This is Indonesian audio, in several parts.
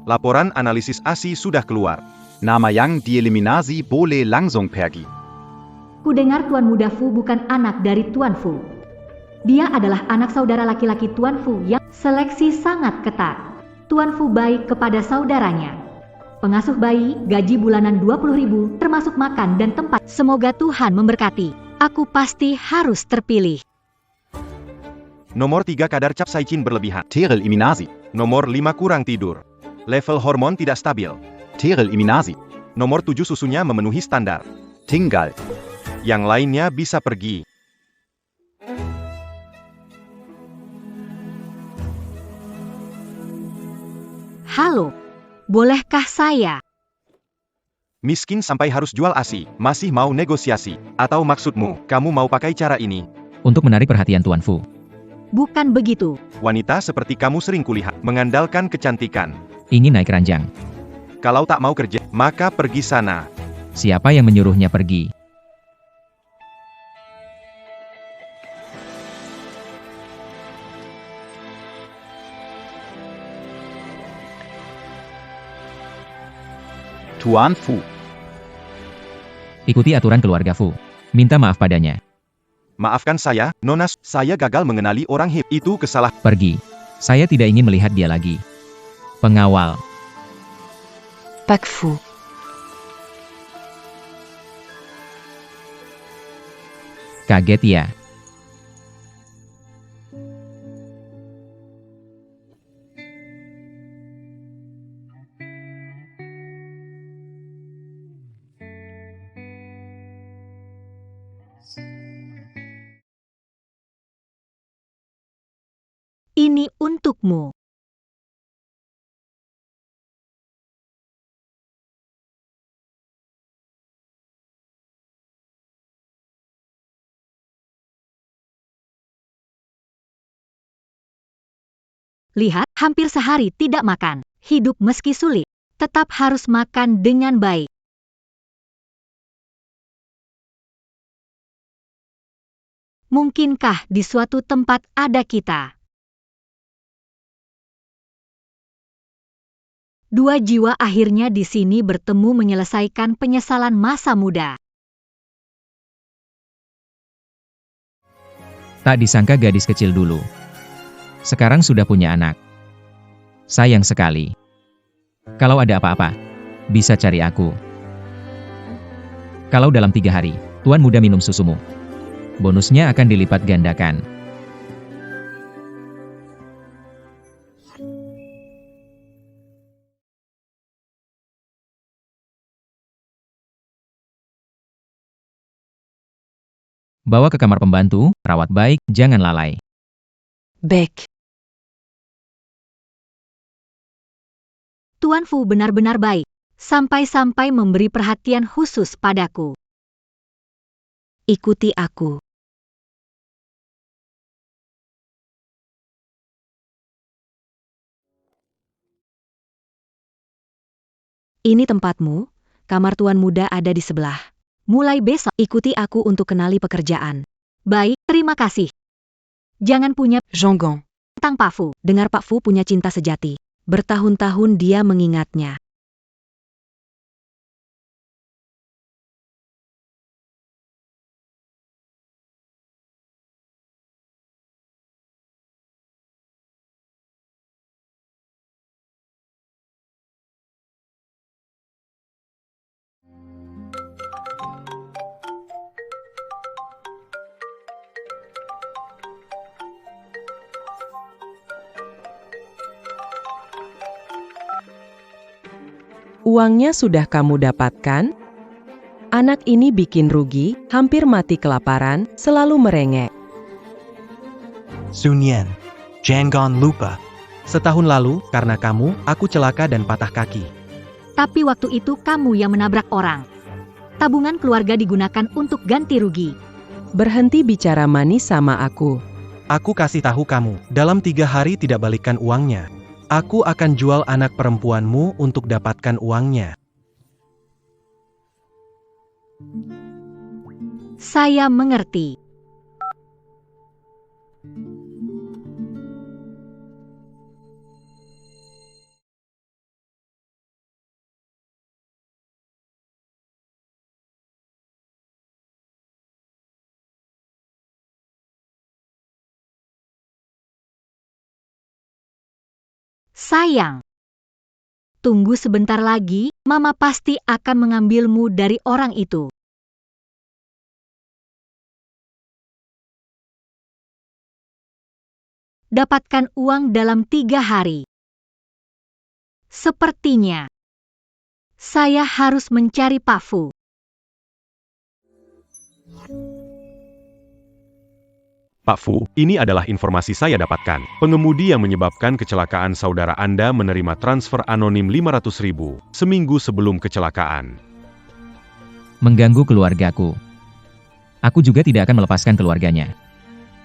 Laporan analisis ASI sudah keluar. Nama yang dieliminasi boleh langsung pergi. Kudengar Tuan Muda Fu bukan anak dari Tuan Fu. Dia adalah anak saudara laki-laki Tuan Fu yang seleksi sangat ketat. Tuan Fu baik kepada saudaranya. Pengasuh bayi, gaji bulanan 20.000, termasuk makan dan tempat. Semoga Tuhan memberkati. Aku pasti harus terpilih. Nomor 3 kadar capsaicin berlebihan. Tereliminasi. Nomor 5 kurang tidur. Level hormon tidak stabil. Tereliminasi. Nomor 7 susunya memenuhi standar. Tinggal. Yang lainnya bisa pergi. Halo, bolehkah saya? Miskin sampai harus jual ASI, masih mau negosiasi. Atau maksudmu, kamu mau pakai cara ini? Untuk menarik perhatian Tuan Fu. Bukan begitu. Wanita seperti kamu sering kulihat, mengandalkan kecantikan. Ingin naik ranjang. Kalau tak mau kerja, maka pergi sana. Siapa yang menyuruhnya pergi? Tuan Fu. Ikuti aturan keluarga Fu. Minta maaf padanya. Maafkan saya, Nona, saya gagal mengenali orang hip. Itu kesalahan. Pergi. Saya tidak ingin melihat dia lagi. Pengawal. Pak Fu. Kaget ya? Ini untukmu. Lihat, hampir sehari tidak makan. Hidup meski sulit, tetap harus makan dengan baik. Mungkinkah di suatu tempat ada kita? Dua jiwa akhirnya di sini bertemu menyelesaikan penyesalan masa muda. Tak disangka gadis kecil dulu. Sekarang sudah punya anak. Sayang sekali. Kalau ada apa-apa, bisa cari aku. Kalau dalam 3 hari, Tuan Muda minum susumu, bonusnya akan dilipat gandakan. Bawa ke kamar pembantu, rawat baik, jangan lalai. Baik. Tuan Fu benar-benar baik, sampai-sampai memberi perhatian khusus padaku. Ikuti aku. Ini tempatmu, kamar Tuan Muda ada di sebelah. Mulai besok, ikuti aku untuk kenali pekerjaan. Baik, terima kasih. Jangan punya Jongon. tentang Pak Fu. Dengar Pak Fu punya cinta sejati. Bertahun-tahun dia mengingatnya. Uangnya sudah kamu dapatkan? Anak ini bikin rugi, hampir mati kelaparan, selalu merengek. Sun Yan, jangan lupa. Setahun lalu, karena kamu, aku celaka dan patah kaki. Tapi waktu itu kamu yang menabrak orang. Tabungan keluarga digunakan untuk ganti rugi. Berhenti bicara manis sama aku. Aku kasih tahu kamu, dalam 3 hari tidak balikkan uangnya. Aku akan jual anak perempuanmu untuk dapatkan uangnya. Saya mengerti. Sayang, tunggu sebentar lagi, Mama pasti akan mengambilmu dari orang itu. Dapatkan uang dalam 3 hari. Sepertinya saya harus mencari Pak Fu. Pak Fu, ini adalah informasi saya dapatkan. Pengemudi yang menyebabkan kecelakaan saudara Anda menerima transfer anonim 500.000 seminggu sebelum kecelakaan. Mengganggu keluargaku. Aku juga tidak akan melepaskan keluarganya.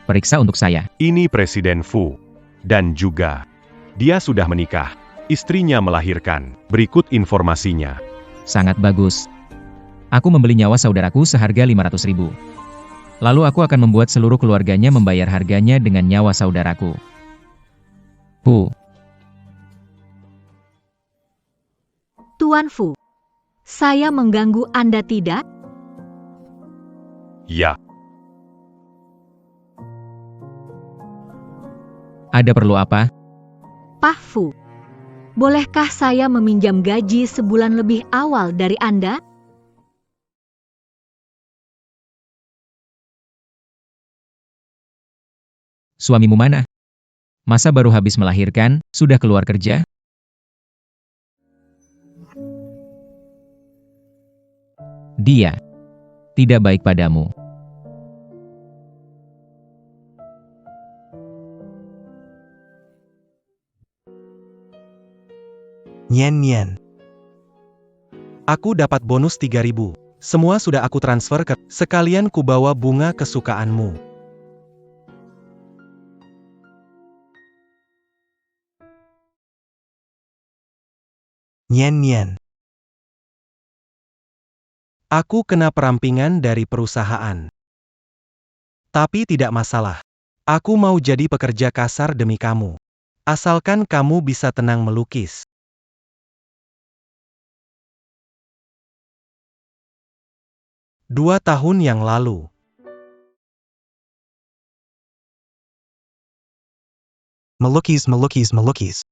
Periksa untuk saya. Ini Presiden Fu. Dan juga, dia sudah menikah. Istrinya melahirkan. Berikut informasinya. Sangat bagus. Aku membeli nyawa saudaraku seharga 500.000. Lalu aku akan membuat seluruh keluarganya membayar harganya dengan nyawa saudaraku. Fu. Tuan Fu, saya mengganggu Anda tidak? Ya, Ada perlu apa? Pak Fu, bolehkah saya meminjam gaji sebulan lebih awal dari Anda? Suamimu mana? Masa baru habis melahirkan, sudah keluar kerja? Dia tidak baik padamu. Nyen. Aku dapat bonus 3.000. Semua sudah aku transfer ke... Sekalian kubawa bunga kesukaanmu. Nyen. Aku kena perampingan dari perusahaan. Tapi tidak masalah. Aku mau jadi pekerja kasar demi kamu. Asalkan kamu bisa tenang melukis. Dua tahun yang lalu. Melukis.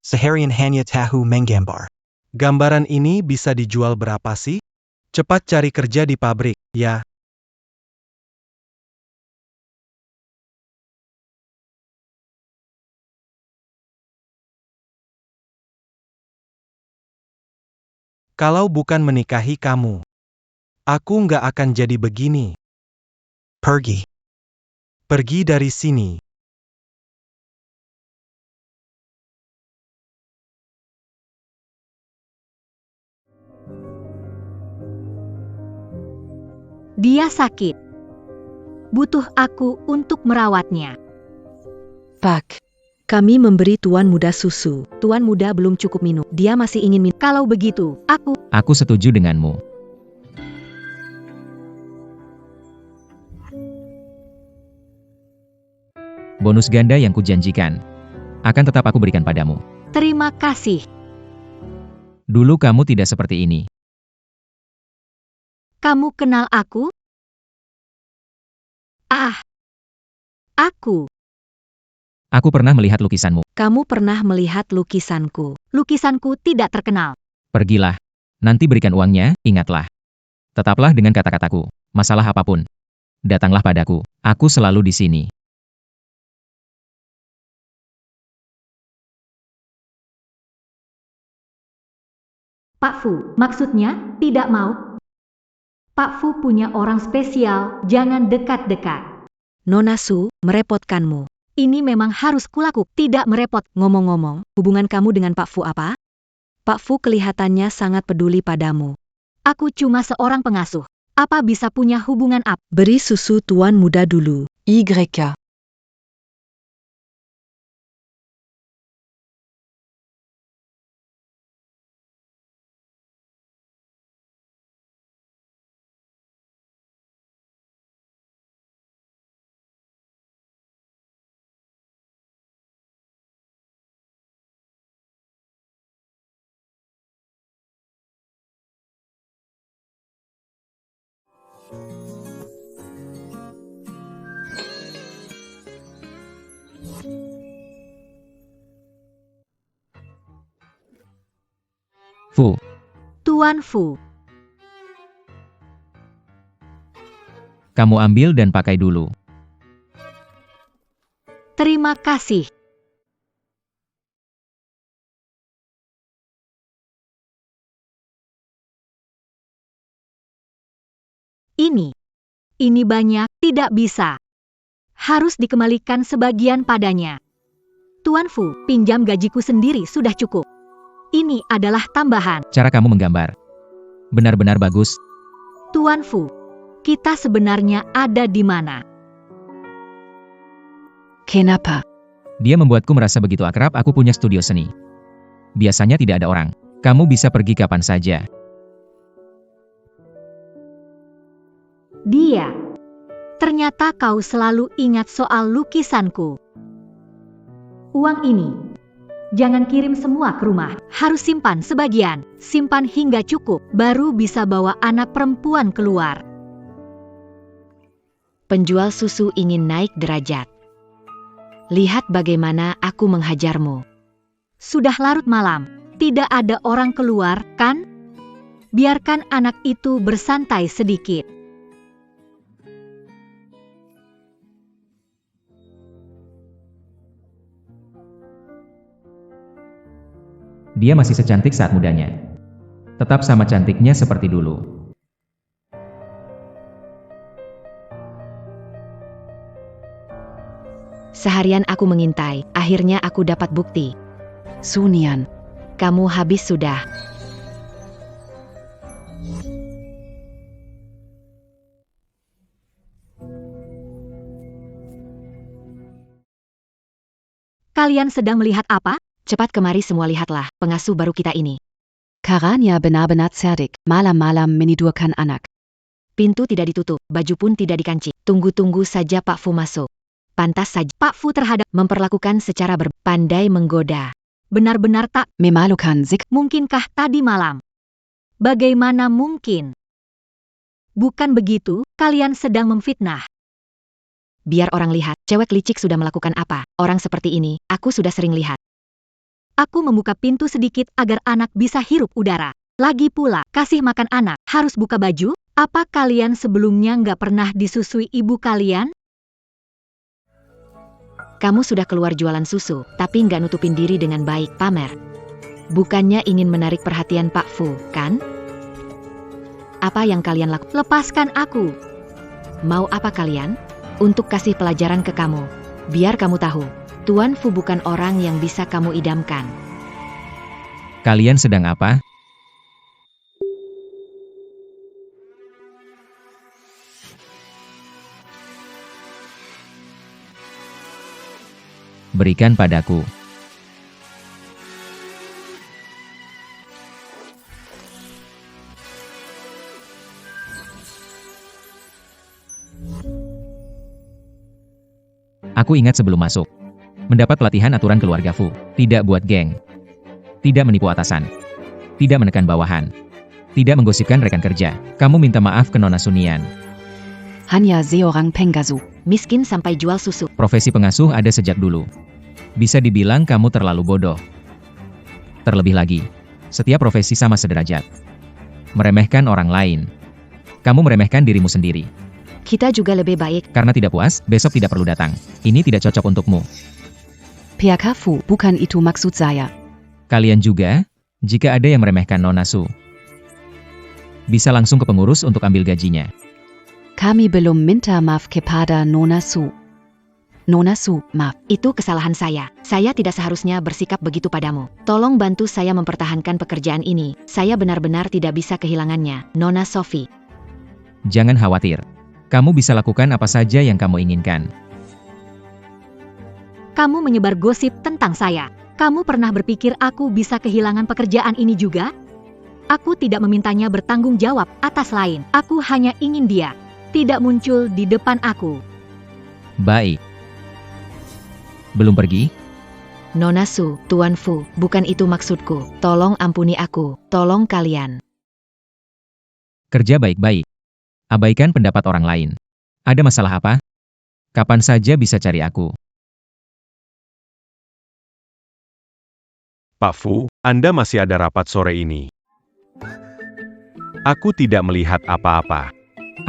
Seharian hanya tahu menggambar. Gambaran ini bisa dijual berapa sih? Cepat cari kerja di pabrik, ya. Kalau bukan menikahi kamu, aku nggak akan jadi begini. Pergi dari sini. Dia sakit. Butuh aku untuk merawatnya. Pak. Kami memberi Tuan Muda susu. Tuan Muda belum cukup minum. Dia masih ingin minum. Kalau begitu, Aku setuju denganmu. Bonus ganda yang kujanjikan akan tetap aku berikan padamu. terima kasih. Dulu kamu tidak seperti ini. Kamu kenal aku? Aku. Aku pernah melihat lukisanmu. Kamu pernah melihat lukisanku. Lukisanku tidak terkenal. Pergilah. Nanti berikan uangnya, ingatlah. Tetaplah dengan kata-kataku. Masalah apapun. Datanglah padaku. Aku selalu di sini. Pak Fu, maksudnya tidak mau? Pak Fu punya orang spesial, jangan dekat-dekat. Nona Su, merepotkanmu. Ini memang harus kulakukan, tidak merepot. Ngomong-ngomong, hubungan kamu dengan Pak Fu apa? Pak Fu kelihatannya sangat peduli padamu. Aku cuma seorang pengasuh. Apa bisa punya hubungan apa? Beri susu Tuan Muda dulu. YK. Fu, Tuan Fu. kamu ambil dan pakai dulu. Terima kasih. Ini banyak, tidak bisa. Harus dikembalikan sebagian padanya. Tuan Fu, pinjam gajiku sendiri sudah cukup. Ini adalah tambahan. Cara kamu menggambar benar-benar bagus. Tuan Fu, kita sebenarnya ada di mana? Kenapa? Dia membuatku merasa begitu akrab. Aku punya studio seni. Biasanya tidak ada orang. Kamu bisa pergi kapan saja. Dia. Ternyata kau selalu ingat soal lukisanku. Uang ini. Jangan kirim semua ke rumah. Harus simpan sebagian. Simpan hingga cukup. Baru bisa bawa anak perempuan keluar. Penjual susu ingin naik derajat. Lihat bagaimana aku menghajarmu. Sudah larut malam. Tidak ada orang keluar, kan? Biarkan anak itu bersantai sedikit. Dia masih secantik saat mudanya. Tetap sama cantiknya seperti dulu. Seharian aku mengintai, akhirnya aku dapat bukti. Sunian. Kamu habis sudah. Kalian sedang melihat apa? Cepat kemari semua, lihatlah, pengasuh baru kita ini. Karanya benar-benar cerdik. Malam-malam menidurkan anak. Pintu tidak ditutup, baju pun tidak dikunci. Tunggu-tunggu saja Pak Fu masuk. Pantas saja Pak Fu terhadap memperlakukan secara berpandai menggoda. benar-benar tak Memalukan zik. mungkinkah tadi malam? Bagaimana mungkin? Bukan begitu, kalian sedang memfitnah. Biar orang lihat, cewek licik sudah melakukan apa. Orang seperti ini, aku sudah sering lihat. Aku membuka pintu sedikit agar anak bisa hirup udara. Lagi pula, kasih makan anak, harus buka baju? Apa kalian sebelumnya nggak pernah disusui ibu kalian? Kamu sudah keluar jualan susu, tapi nggak nutupin diri dengan baik, pamer. Bukannya ingin menarik perhatian Pak Fu, kan? Apa yang kalian lakukan? Lepaskan aku. Mau apa kalian? Untuk kasih pelajaran ke kamu. Biar kamu tahu, Tuan Fu bukan orang yang bisa kamu idamkan. Kalian sedang apa? Berikan padaku. Aku ingat sebelum masuk. Mendapat pelatihan aturan keluarga Fu. Tidak buat geng. Tidak menipu atasan. Tidak menekan bawahan. Tidak menggosipkan rekan kerja. Kamu minta maaf ke Nona Sunian. Hanya seorang pengasuh. Miskin sampai jual susu. Profesi pengasuh ada sejak dulu. Bisa dibilang kamu terlalu bodoh. Terlebih lagi, setiap profesi sama sederajat. Meremehkan orang lain. Kamu meremehkan dirimu sendiri. Kita juga lebih baik. Karena tidak puas, besok tidak perlu datang. Ini tidak cocok untukmu. PK Fu, bukan itu maksud saya. Kalian juga, jika ada yang meremehkan Nona Su, bisa langsung ke pengurus untuk ambil gajinya. Kami belum minta maaf kepada Nona Su. Nona Su, maaf. Itu kesalahan saya. Saya tidak seharusnya bersikap begitu padamu. Tolong bantu saya mempertahankan pekerjaan ini. Saya benar-benar tidak bisa kehilangannya, Nona Sophie. Jangan khawatir. Kamu bisa lakukan apa saja yang kamu inginkan. Kamu menyebar gosip tentang saya. Kamu pernah berpikir aku bisa kehilangan pekerjaan ini juga? Aku tidak memintanya bertanggung jawab atas lain. Aku hanya ingin dia tidak muncul di depan aku. Baik. Belum pergi? Nona Su, Tuan Fu, bukan itu maksudku. Tolong ampuni aku. Tolong kalian. Kerja baik-baik. Abaikan pendapat orang lain. Ada masalah apa? Kapan saja bisa cari aku. Pak Fu, Anda masih ada rapat sore ini. Aku tidak melihat apa-apa.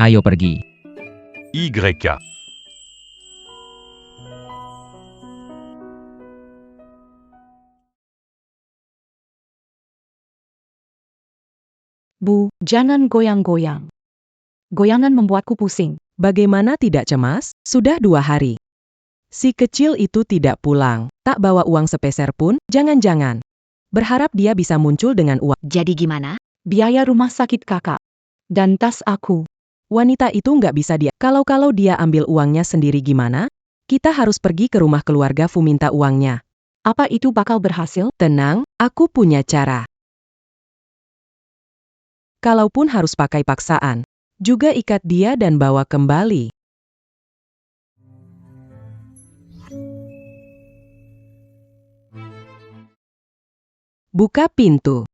Ayo pergi. YK. Bu, jangan goyang-goyang. Goyangan membuatku pusing. Bagaimana tidak cemas? Sudah 2 hari. Si kecil itu tidak pulang, tak bawa uang sepeser pun, jangan-jangan. Berharap dia bisa muncul dengan uang. Jadi gimana? Biaya rumah sakit kakak. Dan tas aku. Wanita itu nggak bisa dia. Kalau dia ambil uangnya sendiri gimana? Kita harus pergi ke rumah keluarga Fu minta uangnya. Apa itu bakal berhasil? Tenang, aku punya cara. Kalaupun harus pakai paksaan, juga ikat dia dan bawa kembali. Buka pintu.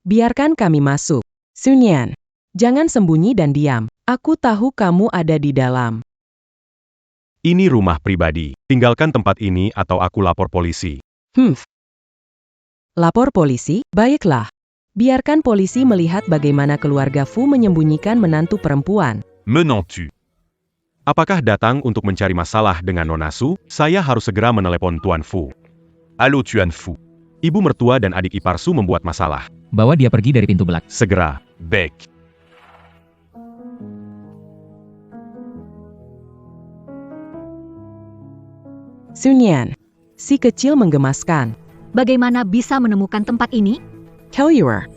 Biarkan kami masuk. Sunyan, jangan sembunyi dan diam. Aku tahu kamu ada di dalam. Ini rumah pribadi. Tinggalkan tempat ini atau aku lapor polisi. Lapor polisi? Baiklah. Biarkan polisi melihat bagaimana keluarga Fu menyembunyikan menantu perempuan. Menantu. Apakah datang untuk mencari masalah dengan Nona Su? Saya harus segera menelepon Tuan Fu. Halo Tuan Fu. Ibu mertua dan adik ipar Su membuat masalah. Bawa dia pergi dari pintu belakang. Segera. Baik. Sunyan, si kecil menggemaskan. Bagaimana bisa menemukan tempat ini? Kellyer,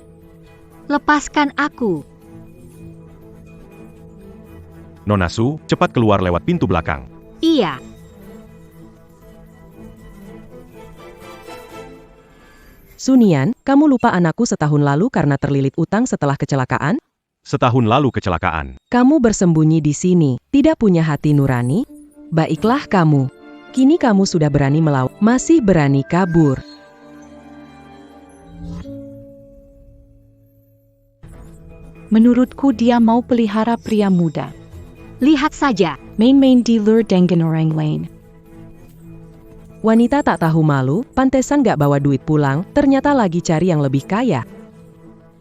Lepaskan aku. Nona Su, cepat keluar lewat pintu belakang. Iya. Sunyan, kamu lupa anakku setahun lalu karena terlilit utang setelah kecelakaan? Setahun lalu kecelakaan. Kamu bersembunyi di sini, tidak punya hati nurani? Baiklah kamu. Kini kamu sudah berani melawan, masih berani kabur. Menurutku dia mau pelihara pria muda. Lihat saja. Main-main dealer dengan orang lain. Wanita tak tahu malu, pantesan gak bawa duit pulang, ternyata lagi cari yang lebih kaya.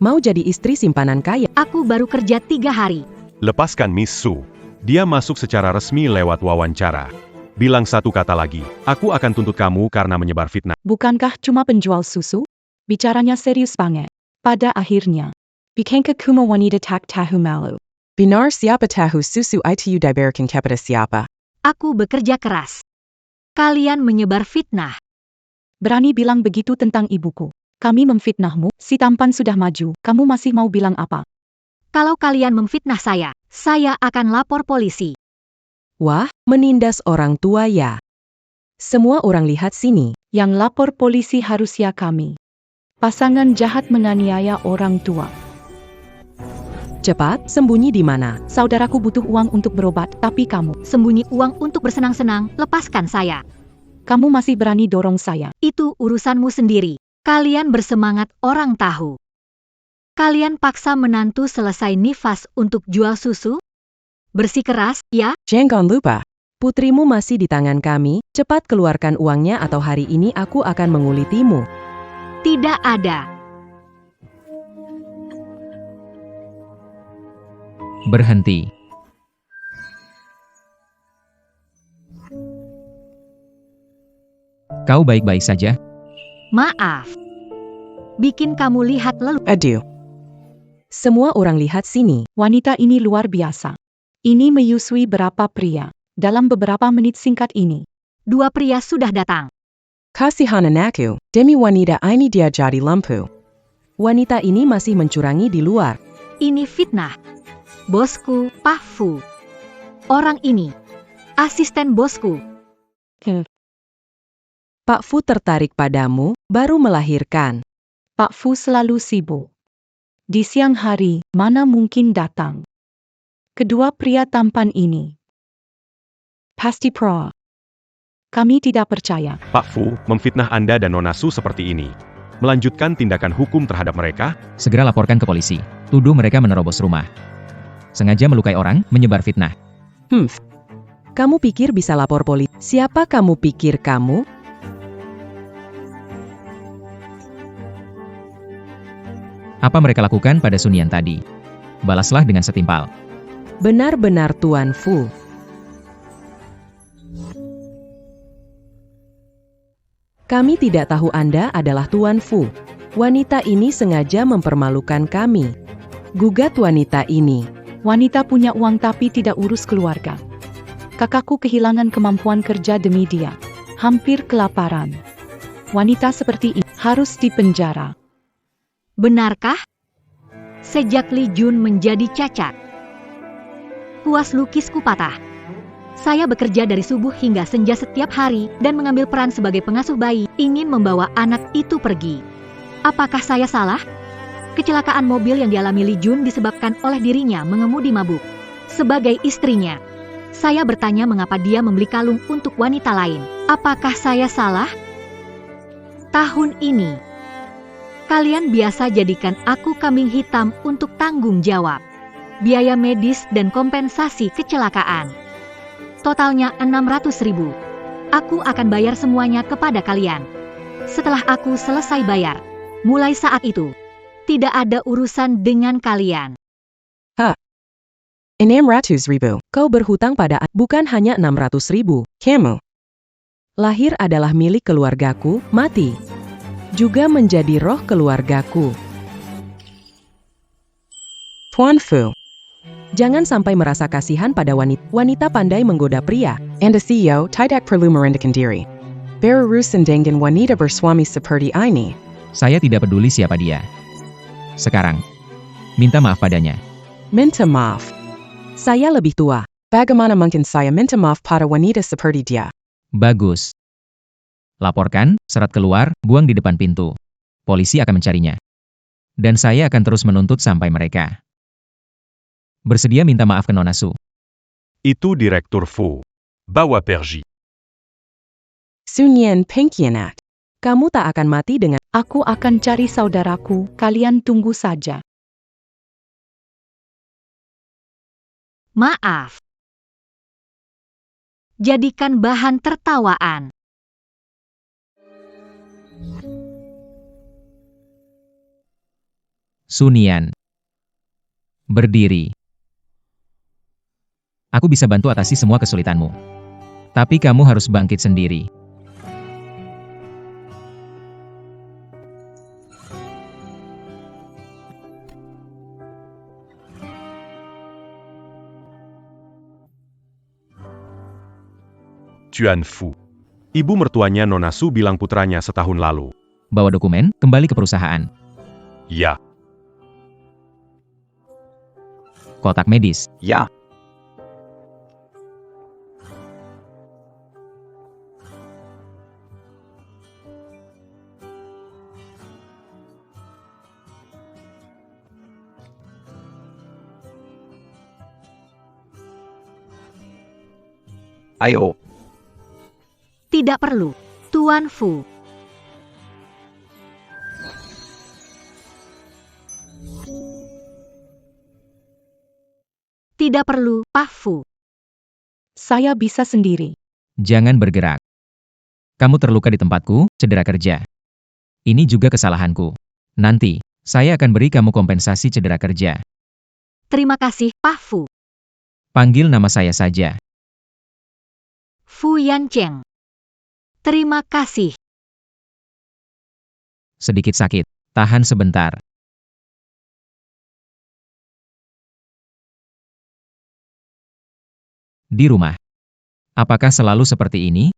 Mau jadi istri simpanan kaya. Aku baru kerja 3 hari. Lepaskan Miss Su. Dia masuk secara resmi lewat wawancara. Bilang satu kata lagi. Aku akan tuntut kamu karena menyebar fitnah. Bukankah cuma penjual susu? Bicaranya serius banget. Pada akhirnya, bukankah cuma wanita tak tahu malu? Benar siapa tahu susu itu diberikan kepada siapa? Aku bekerja keras. Kalian menyebar fitnah. Berani bilang begitu tentang ibuku. Kami memfitnahmu, si tampan sudah maju, kamu masih mau bilang apa? Kalau kalian memfitnah saya akan lapor polisi. Wah, menindas orang tua ya. Semua orang lihat sini. Yang lapor polisi harusnya kami. Pasangan jahat menganiaya orang tua. Cepat, sembunyi di mana? Saudaraku butuh uang untuk berobat, tapi kamu. Sembunyi uang untuk bersenang-senang, lepaskan saya. Kamu masih berani dorong saya. Itu urusanmu sendiri. Kalian bersemangat orang tahu. Kalian paksa menantu selesai nifas untuk jual susu? Bersikeras, ya? Jangan lupa, putrimu masih di tangan kami, cepat keluarkan uangnya atau hari ini aku akan mengulitimu. Tidak ada. Berhenti. Kau baik-baik saja? Maaf. Bikin kamu lihat leluhur. Aduh. Semua orang lihat sini. Wanita ini luar biasa. Ini menyusui berapa pria. Dalam beberapa menit singkat ini. 2 pria sudah datang. Kasihan anakku, demi wanita ini dia jadi lampu. Wanita ini masih mencurangi di luar. Ini fitnah. Bosku, Pak Fu. Orang ini. Asisten bosku. Pak Fu tertarik padamu, baru melahirkan. Pak Fu selalu sibuk. Di siang hari, mana mungkin datang. Kedua pria tampan ini. Pasti pro. Kami tidak percaya. Pak Fu, memfitnah Anda dan Nona Su seperti ini. Melanjutkan tindakan hukum terhadap mereka? Segera laporkan ke polisi. Tuduh mereka menerobos rumah. Sengaja melukai orang, menyebar fitnah. Kamu pikir bisa lapor polisi? Siapa kamu pikir kamu? Apa mereka lakukan pada Sunyan tadi? Balaslah dengan setimpal. Benar-benar Tuan Fu. Kami tidak tahu Anda adalah Tuan Fu. Wanita ini sengaja mempermalukan kami. Gugat wanita ini. Wanita punya uang tapi tidak urus keluarga. Kakakku kehilangan kemampuan kerja demi dia. Hampir kelaparan. Wanita seperti ini harus dipenjara. Benarkah? Sejak Li Jun menjadi cacat, kuas lukisku patah. Saya bekerja dari subuh hingga senja setiap hari dan mengambil peran sebagai pengasuh bayi, ingin membawa anak itu pergi. Apakah saya salah? Kecelakaan mobil yang dialami Li Jun disebabkan oleh dirinya mengemudi mabuk. Sebagai istrinya, saya bertanya mengapa dia membeli kalung untuk wanita lain. Apakah saya salah? Tahun ini, kalian biasa jadikan aku kambing hitam untuk tanggung jawab biaya medis dan kompensasi kecelakaan. Totalnya 600.000. Aku akan bayar semuanya kepada kalian. Setelah aku selesai bayar, mulai saat itu, tidak ada urusan dengan kalian. 600.000. Kau berhutang pada bukan hanya 600.000. Kamu. Lahir adalah milik keluargaku, mati juga menjadi roh keluargaku. Tuan Fu. Jangan sampai merasa kasihan pada wanita. Wanita pandai menggoda pria. Anda CEO tidak perlu merendahkan diri. Berurusan dengan wanita bersuami seperti ini. Saya tidak peduli siapa dia. Sekarang, minta maaf padanya. Minta maaf. Saya lebih tua. Bagaimana mungkin saya minta maaf pada wanita seperti dia? Bagus. Laporkan, serat keluar, buang di depan pintu. Polisi akan mencarinya. Dan saya akan terus menuntut sampai mereka bersedia minta maaf ke Nona Su. Itu Direktur Fu. Bawa pergi. Sunyian Pengkhianat. Kamu tak akan mati dengan... Aku akan cari saudaraku, kalian tunggu saja. Maaf. Jadikan bahan tertawaan. Sunian. Berdiri. Aku bisa bantu atasi semua kesulitanmu. Tapi kamu harus bangkit sendiri. Tuan Fu. Ibu mertuanya Nona Su bilang putranya setahun lalu. Bawa dokumen, kembali ke perusahaan. Ya. Kotak medis. Ja. Ayo. Tidak perlu, Tuan Fu. Tidak perlu, Pak Fu. Saya bisa sendiri. Jangan bergerak. Kamu terluka di tempatku, cedera kerja. Ini juga kesalahanku. Nanti, saya akan beri kamu kompensasi cedera kerja. Terima kasih, Pak Fu. Panggil nama saya saja. Fu Yancheng. Terima kasih. Sedikit sakit. Tahan sebentar. Di rumah. Apakah selalu seperti ini?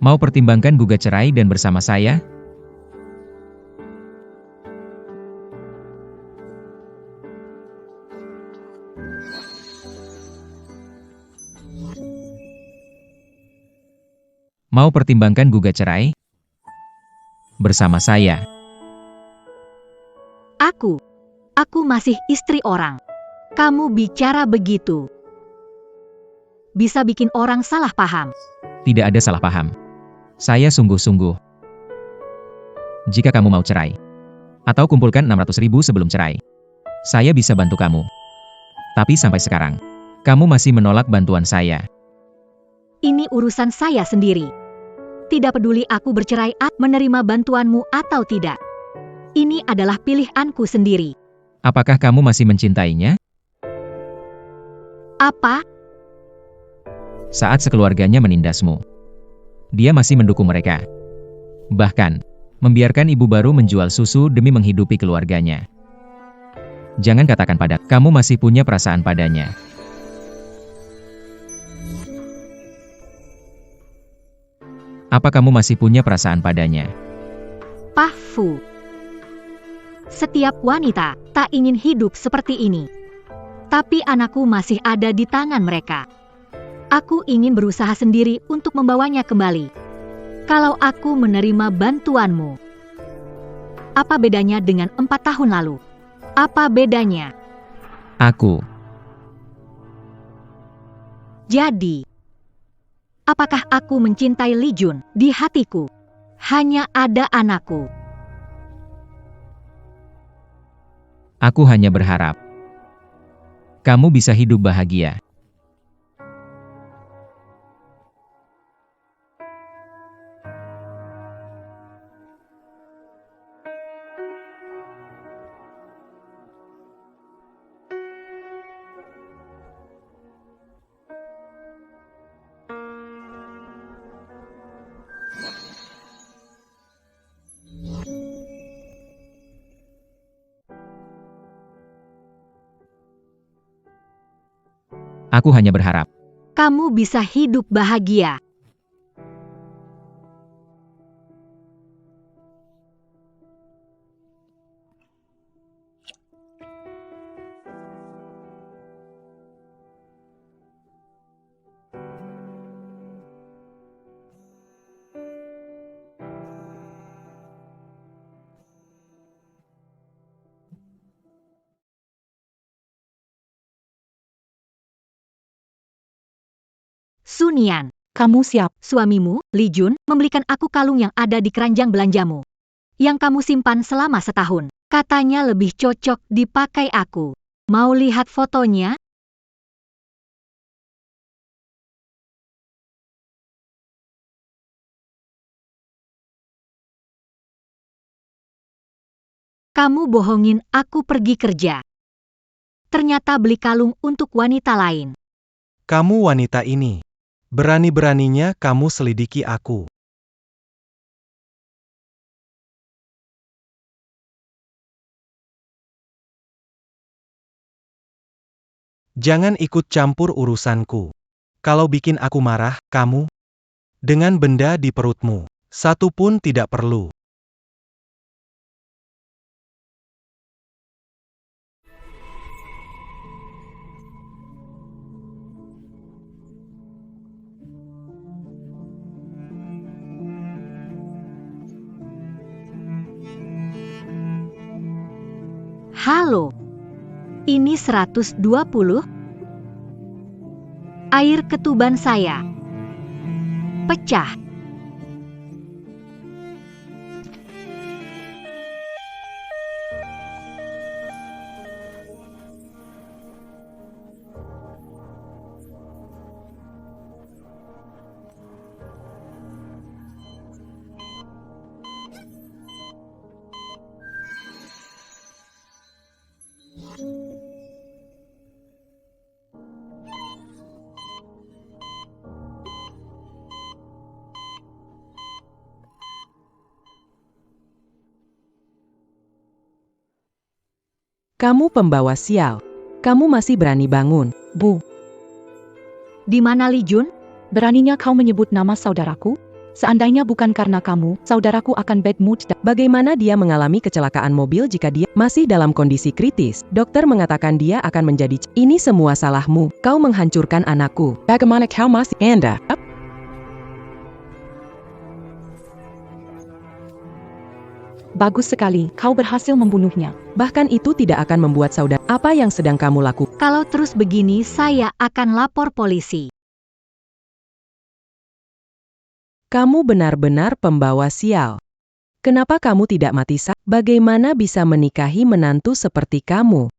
Mau pertimbangkan gugat cerai dan bersama saya? Mau pertimbangkan gugat cerai? Bersama saya. Aku masih istri orang. Kamu bicara begitu. Bisa bikin orang salah paham. Tidak ada salah paham. Saya sungguh-sungguh. Jika kamu mau cerai, atau kumpulkan 600.000 sebelum cerai, saya bisa bantu kamu. Tapi sampai sekarang, kamu masih menolak bantuan saya. Ini urusan saya sendiri. Tidak peduli aku bercerai atau menerima bantuanmu atau tidak. Ini adalah pilihanku sendiri. Apakah kamu masih mencintainya? Apa? Saat sekeluarganya menindasmu, dia masih mendukung mereka. Bahkan, membiarkan ibu baru menjual susu demi menghidupi keluarganya. Jangan katakan pada kamu masih punya perasaan padanya. Apa kamu masih punya perasaan padanya? Pak Fu. Setiap wanita tak ingin hidup seperti ini. Tapi anakku masih ada di tangan mereka. Aku ingin berusaha sendiri untuk membawanya kembali. Kalau aku menerima bantuanmu, apa bedanya dengan 4 tahun lalu? Apa bedanya? Aku. Jadi, apakah aku mencintai Li Jun? Di hatiku, hanya ada anakku. Aku hanya berharap kamu bisa hidup bahagia. Aku hanya berharap Kamu bisa hidup bahagia. Sunian, Kamu siap? suamimu, Li Jun, membelikan aku kalung yang ada di keranjang belanjamu. Yang kamu simpan selama setahun. Katanya lebih cocok dipakai aku. Mau lihat fotonya? Kamu bohongin aku pergi kerja. Ternyata beli kalung untuk wanita lain. Kamu wanita ini. Berani-beraninya kamu selidiki aku. Jangan ikut campur urusanku. Kalau bikin aku marah, kamu dengan benda di perutmu, satu pun tidak perlu. Halo. Ini 120? Air ketuban saya pecah. Kamu pembawa sial. Kamu masih berani bangun. Bu, Di mana Li Jun? beraninya kau menyebut nama saudaraku? Seandainya bukan karena kamu, saudaraku akan bad mood. Bagaimana dia mengalami kecelakaan mobil jika dia masih dalam kondisi kritis? Dokter mengatakan dia akan menjadi. Ini semua salahmu. Kau menghancurkan anakku. Bagaimana kau masih Anda? Bagus sekali, kau berhasil membunuhnya. Bahkan itu tidak akan membuat saudara. Apa yang sedang kamu lakukan? Kalau terus begini saya akan lapor polisi. Kamu benar-benar pembawa sial. Kenapa kamu tidak mati saja? Bagaimana bisa menikahi menantu seperti kamu?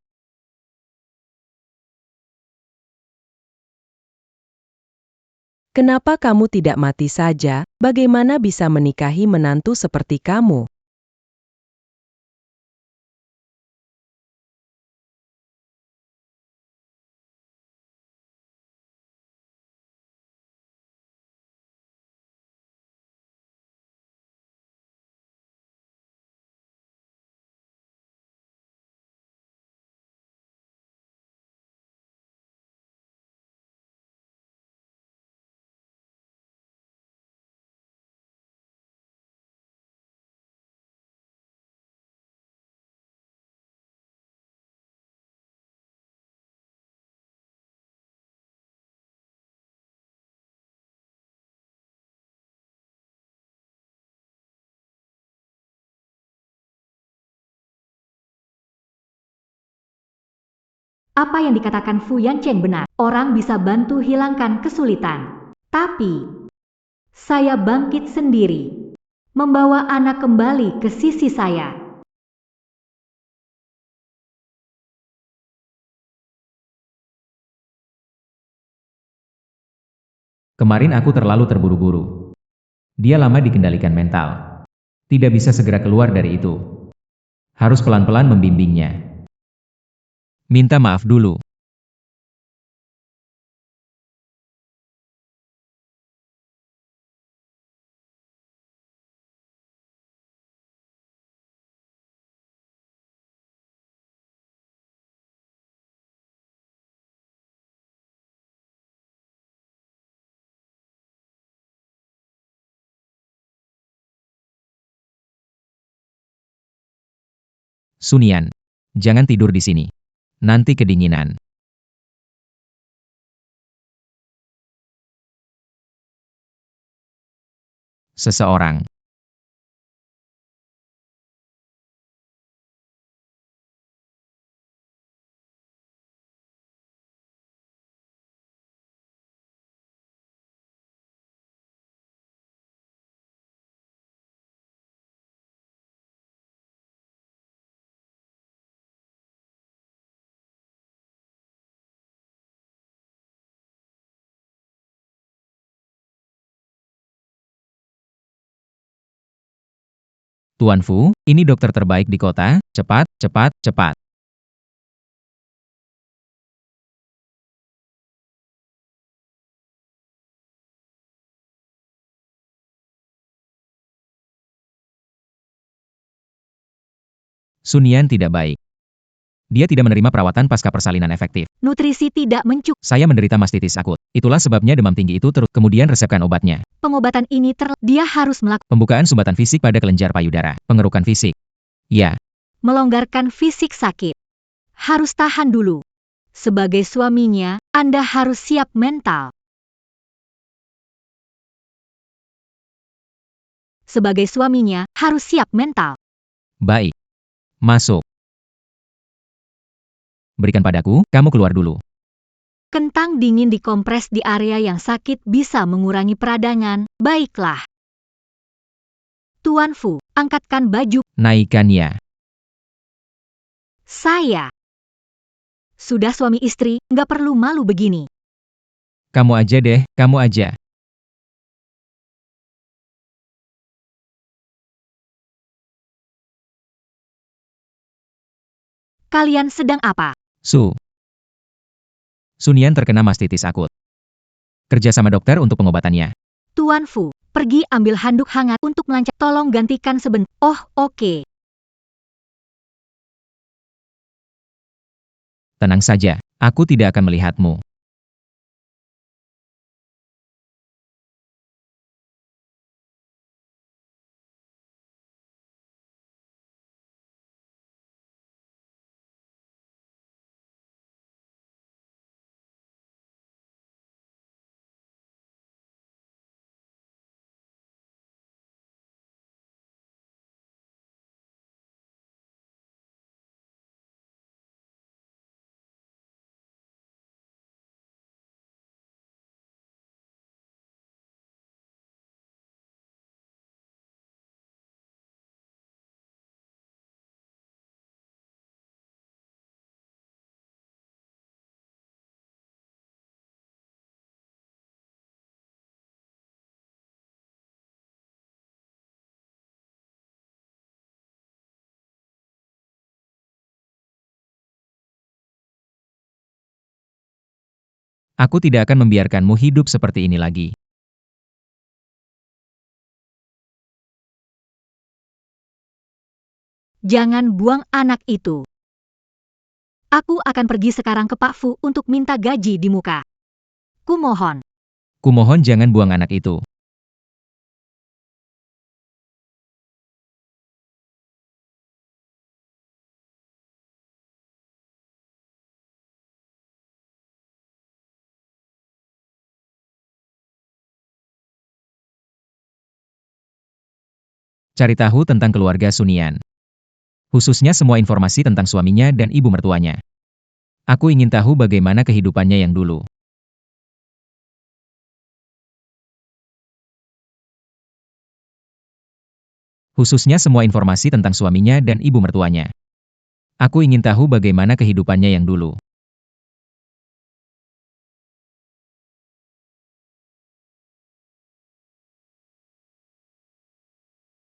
Kenapa kamu tidak mati saja? Bagaimana bisa menikahi menantu seperti kamu? Apa yang dikatakan Fu Yanchen benar. Orang bisa bantu hilangkan kesulitan. Tapi, saya bangkit sendiri. Membawa anak kembali ke sisi saya. Kemarin aku terlalu terburu-buru. Dia lama dikendalikan mental. Tidak bisa segera keluar dari itu. Harus pelan-pelan membimbingnya. Minta maaf dulu. Sunian, jangan tidur di sini. Nanti kedinginan. Seseorang. Tuan Fu, ini dokter terbaik di kota. Cepat, cepat, cepat. Sunian tidak baik. Dia tidak menerima perawatan pasca persalinan efektif. Nutrisi tidak mencukupi. Saya menderita mastitis akut. Itulah sebabnya demam tinggi itu terus. Kemudian resepkan obatnya. Pengobatan ini dia harus melakukan Pembukaan sumbatan fisik pada kelenjar payudara. Pengerukan fisik. Ya, melonggarkan fisik sakit. Harus tahan dulu. Sebagai suaminya, Anda harus siap mental. Sebagai suaminya, harus siap mental. baik. Masuk. Berikan padaku, kamu keluar dulu. Kentang dingin dikompres di area yang sakit bisa mengurangi peradangan. Baiklah. Tuan Fu, angkatkan baju. Naikkannya. Saya. Sudah suami istri, nggak perlu malu begini. Kamu aja deh, kamu aja. Kalian sedang apa? Sunian terkena mastitis akut. Kerja sama dokter untuk pengobatannya. Tuan Fu, pergi ambil handuk hangat untuk melancar. Tolong gantikan sebentar. Oh, oke. Tenang saja, aku tidak akan melihatmu. Aku tidak akan membiarkanmu hidup seperti ini lagi. Jangan buang anak itu. Aku akan pergi sekarang ke Pak Fu untuk minta gaji di muka. Kumohon. Kumohon jangan buang anak itu. Cari tahu tentang keluarga Sunian. Khususnya semua informasi tentang suaminya dan ibu mertuanya. Aku ingin tahu bagaimana kehidupannya yang dulu. Khususnya semua informasi tentang suaminya dan ibu mertuanya. Aku ingin tahu bagaimana kehidupannya yang dulu.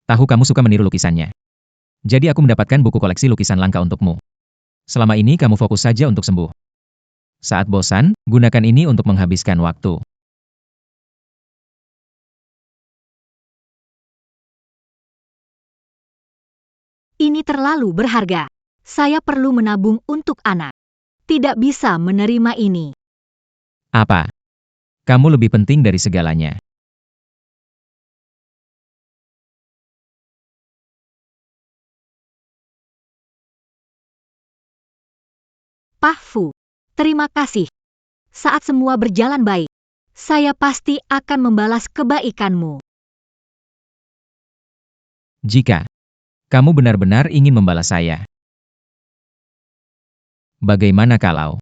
Tahu kamu suka meniru lukisannya. Jadi aku mendapatkan buku koleksi lukisan langka untukmu. Selama ini kamu fokus saja untuk sembuh. Saat bosan, gunakan ini untuk menghabiskan waktu. Ini terlalu berharga. Saya perlu menabung untuk anak. Tidak bisa menerima ini. Apa? Kamu lebih penting dari segalanya. Pak Fu, terima kasih. Saat semua berjalan baik, saya pasti akan membalas kebaikanmu. Jika kamu benar-benar ingin membalas saya, bagaimana kalau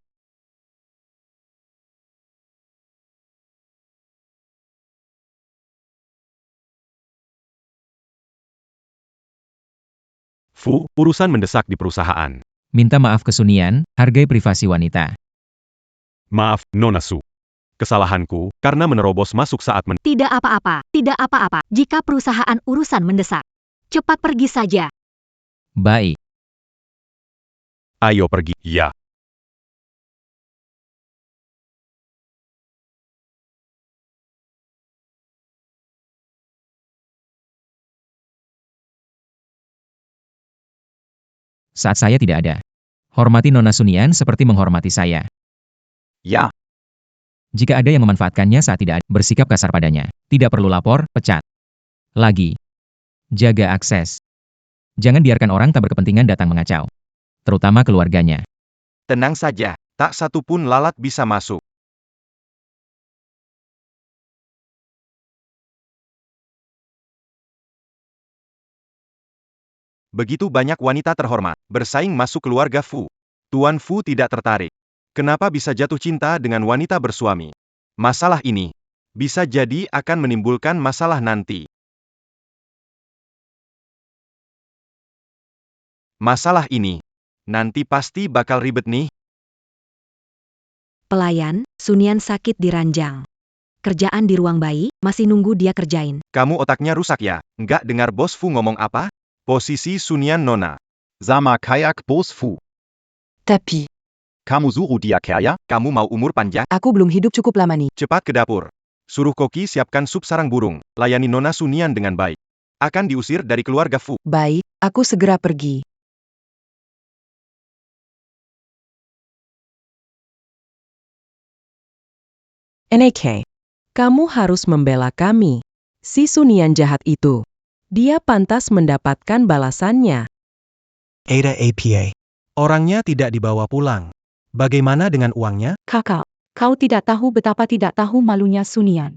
Fu, urusan mendesak di perusahaan. minta maaf ke Sunian, hargai privasi wanita. Maaf, Nona Su. Kesalahanku, karena menerobos masuk saat Tidak apa-apa, tidak apa-apa. Jika perusahaan urusan mendesak, cepat pergi saja. Baik. Ayo pergi, ya. Saat saya tidak ada. Hormati Nona Sunian seperti menghormati saya. Ja, Jika ada yang memanfaatkannya saat tidak ada, bersikap kasar padanya. Tidak perlu lapor, pecat. Lagi. Jaga akses. Jangan biarkan orang tak berkepentingan datang mengacau. Terutama keluarganya. tenang saja, tak satu pun lalat bisa masuk. Begitu banyak wanita terhormat bersaing masuk keluarga Fu. Tuan Fu tidak tertarik. Kenapa bisa jatuh cinta dengan wanita bersuami? Masalah ini bisa jadi akan menimbulkan masalah nanti. Masalah ini nanti pasti bakal ribet nih. Pelayan, Sunian sakit di ranjang. Kerjaan di ruang bayi, masih nunggu dia kerjain. Kamu otaknya rusak ya? Nggak dengar bos Fu ngomong apa? Posisi Sunian Nona. Sama kayak bos Fu. Tapi, Kamu suruh dia kaya? Kamu mau umur panjang? aku belum hidup cukup lama nih. Cepat ke dapur. Suruh Koki siapkan sup sarang burung. Layani Nona Sunian dengan baik. Akan diusir dari keluarga Fu. Baik, aku segera pergi. NAK, kamu harus membela kami. Si Sunian jahat itu. Dia pantas mendapatkan balasannya. Ada APA. Orangnya tidak dibawa pulang. Bagaimana dengan uangnya? Kakak, kau tidak tahu betapa tidak tahu malunya Sunian.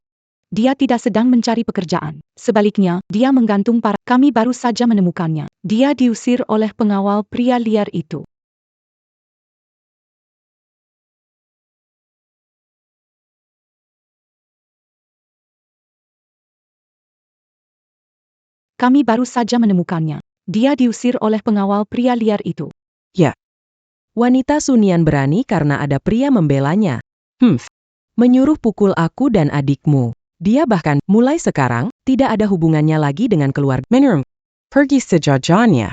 Dia tidak sedang mencari pekerjaan. Sebaliknya, dia menggantung para... Kami baru saja menemukannya. Dia diusir oleh pengawal pria liar itu. Kami baru saja menemukannya. Dia diusir oleh pengawal pria liar itu. Wanita Sunian berani karena ada pria membelanya. Menyuruh pukul aku dan adikmu. Dia bahkan, mulai sekarang, tidak ada hubungannya lagi dengan keluarga. Menurut, pergi sejajarnya.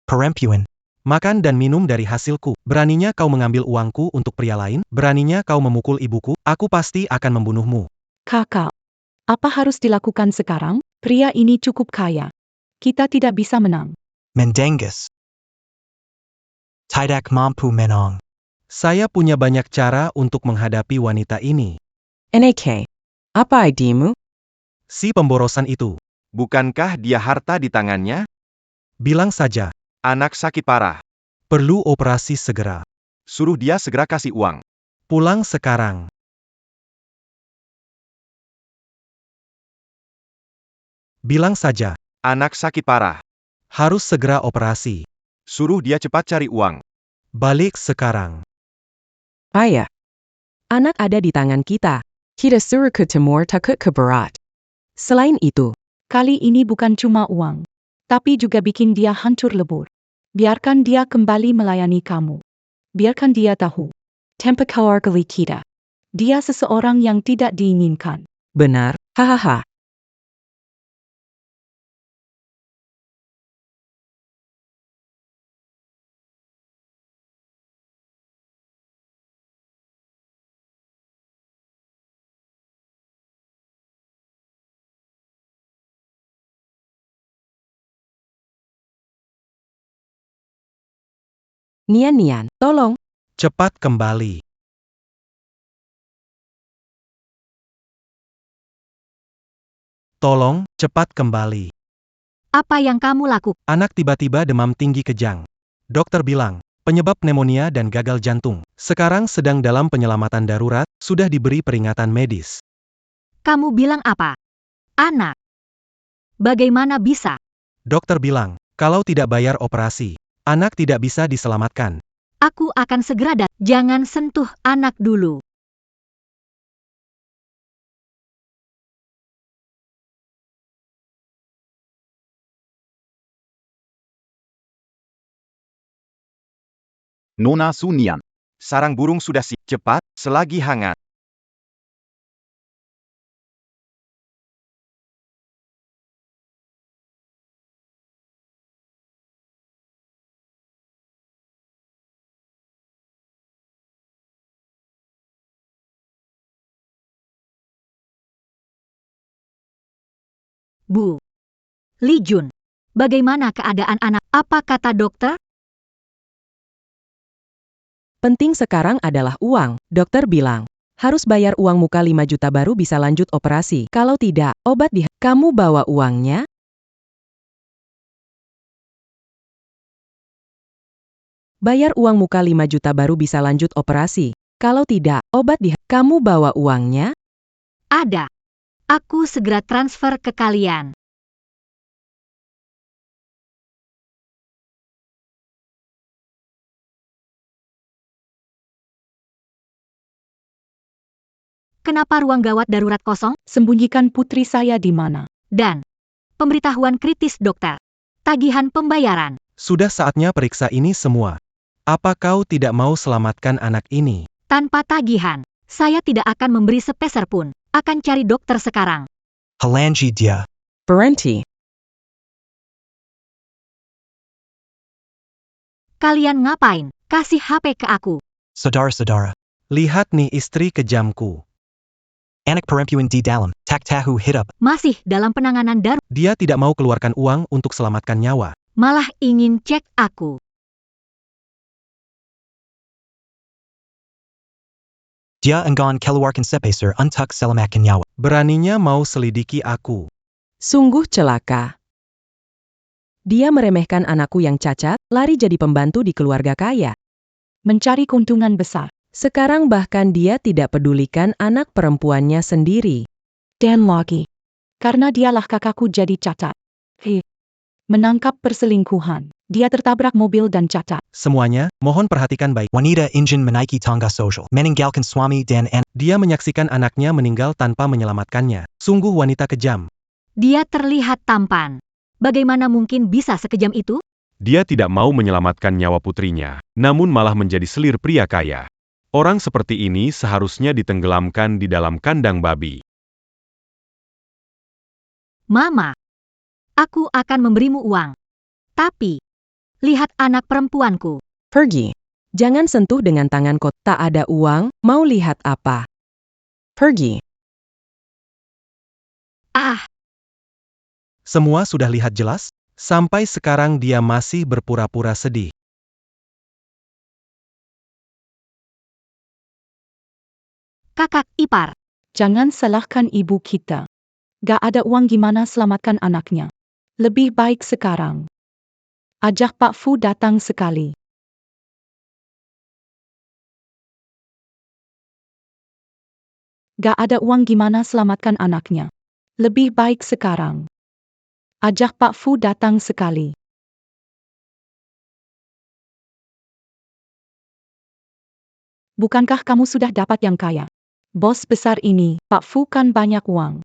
Perempuan. Makan dan minum dari hasilku. Beraninya kau mengambil uangku untuk pria lain? Beraninya kau memukul ibuku? Aku pasti akan membunuhmu. Kakak, apa harus dilakukan sekarang? Pria ini cukup kaya. Kita tidak bisa menang. Mendengus. Tidak mampu menang. Saya punya banyak cara untuk menghadapi wanita ini. NAK. Apa idemu? Si pemborosan itu. Bukankah dia harta di tangannya? Bilang saja. Anak sakit parah. Perlu operasi segera. Suruh dia segera kasih uang. Pulang sekarang. Bilang saja. Anak sakit parah. Harus segera operasi. Suruh dia cepat cari uang. Balik sekarang. Ayah. Anak ada di tangan kita. Kita suruh ke timur takut ke barat. Selain itu, Kali ini bukan cuma uang, tapi juga bikin dia hancur lebur. Biarkan dia kembali melayani kamu. Biarkan dia tahu. Tanpa keluarga kita. Dia seseorang yang tidak diinginkan. benar, hahaha. Nian, tolong. Cepat kembali. Tolong, cepat kembali. Apa yang kamu lakukan? Anak tiba-tiba demam tinggi kejang. Dokter bilang, penyebab pneumonia dan gagal jantung. Sekarang sedang dalam penyelamatan darurat, sudah diberi peringatan medis. Kamu bilang apa? Anak. Bagaimana bisa? Dokter bilang, kalau tidak bayar operasi, anak tidak bisa diselamatkan. Aku akan segera datang. Jangan sentuh anak dulu. Nona Sunian. Sarang burung sudah siap. Cepat, selagi hangat. Bu. Li Jun. Bagaimana keadaan anak? Apa kata dokter? Penting sekarang adalah uang, dokter bilang. Harus bayar uang muka 5 juta baru bisa lanjut operasi. Kalau tidak, obat di... Kamu bawa uangnya? Bayar uang muka 5 juta baru bisa lanjut operasi. Kalau tidak, obat di... Kamu bawa uangnya? Ada. Aku segera transfer ke kalian. Kenapa ruang gawat darurat kosong? Sembunyikan putri saya di mana? Dan pemberitahuan kritis dokter. Tagihan pembayaran. Sudah saatnya periksa ini semua. Apa kau tidak mau selamatkan anak ini? Tanpa tagihan, saya tidak akan memberi sepeser pun. Akan cari dokter sekarang. Halangi dia. Berhenti. Kalian ngapain? Kasih HP ke aku. Saudara-saudara. Lihat nih istri kejamku. Anak perempuan di dalam. Tak tahu hidup. Masih dalam penanganan darurat. Dia tidak mau keluarkan uang untuk selamatkan nyawa. Malah ingin cek aku. Dia enggan keluarkan sepeser untuk selamatkan nyawa. Beraninya mau selidiki aku. Sungguh celaka. Dia meremehkan anakku yang cacat, lari jadi pembantu di keluarga kaya. Mencari keuntungan besar. Sekarang bahkan dia tidak pedulikan anak perempuannya sendiri. Dan lagi. Karena dialah kakakku jadi cacat. Menangkap perselingkuhan. Dia tertabrak mobil dan cacat. Semuanya, mohon perhatikan baik. Wanita ingin menaiki tangga sosial. Meninggalkan suami dan anak. Dia menyaksikan anaknya meninggal tanpa menyelamatkannya. Sungguh wanita kejam. Dia terlihat tampan. Bagaimana mungkin bisa sekejam itu? Dia tidak mau menyelamatkan nyawa putrinya, namun malah menjadi selir pria kaya. Orang seperti ini seharusnya ditenggelamkan di dalam kandang babi. Mama, aku akan memberimu uang. Tapi, Lihat anak perempuanku. Pergi. Jangan sentuh dengan tanganku. Tak ada uang, mau lihat apa? Pergi. Ah, Semua sudah lihat jelas? Sampai sekarang dia masih berpura-pura sedih. kakak ipar. Jangan salahkan ibu kita. Gak ada uang gimana selamatkan anaknya. Lebih baik sekarang. Ajak Pak Fu datang sekali. Gak ada uang gimana selamatkan anaknya. Lebih baik sekarang. Ajak Pak Fu datang sekali. Bukankah kamu sudah dapat yang kaya? Bos besar ini, Pak Fu kan banyak uang.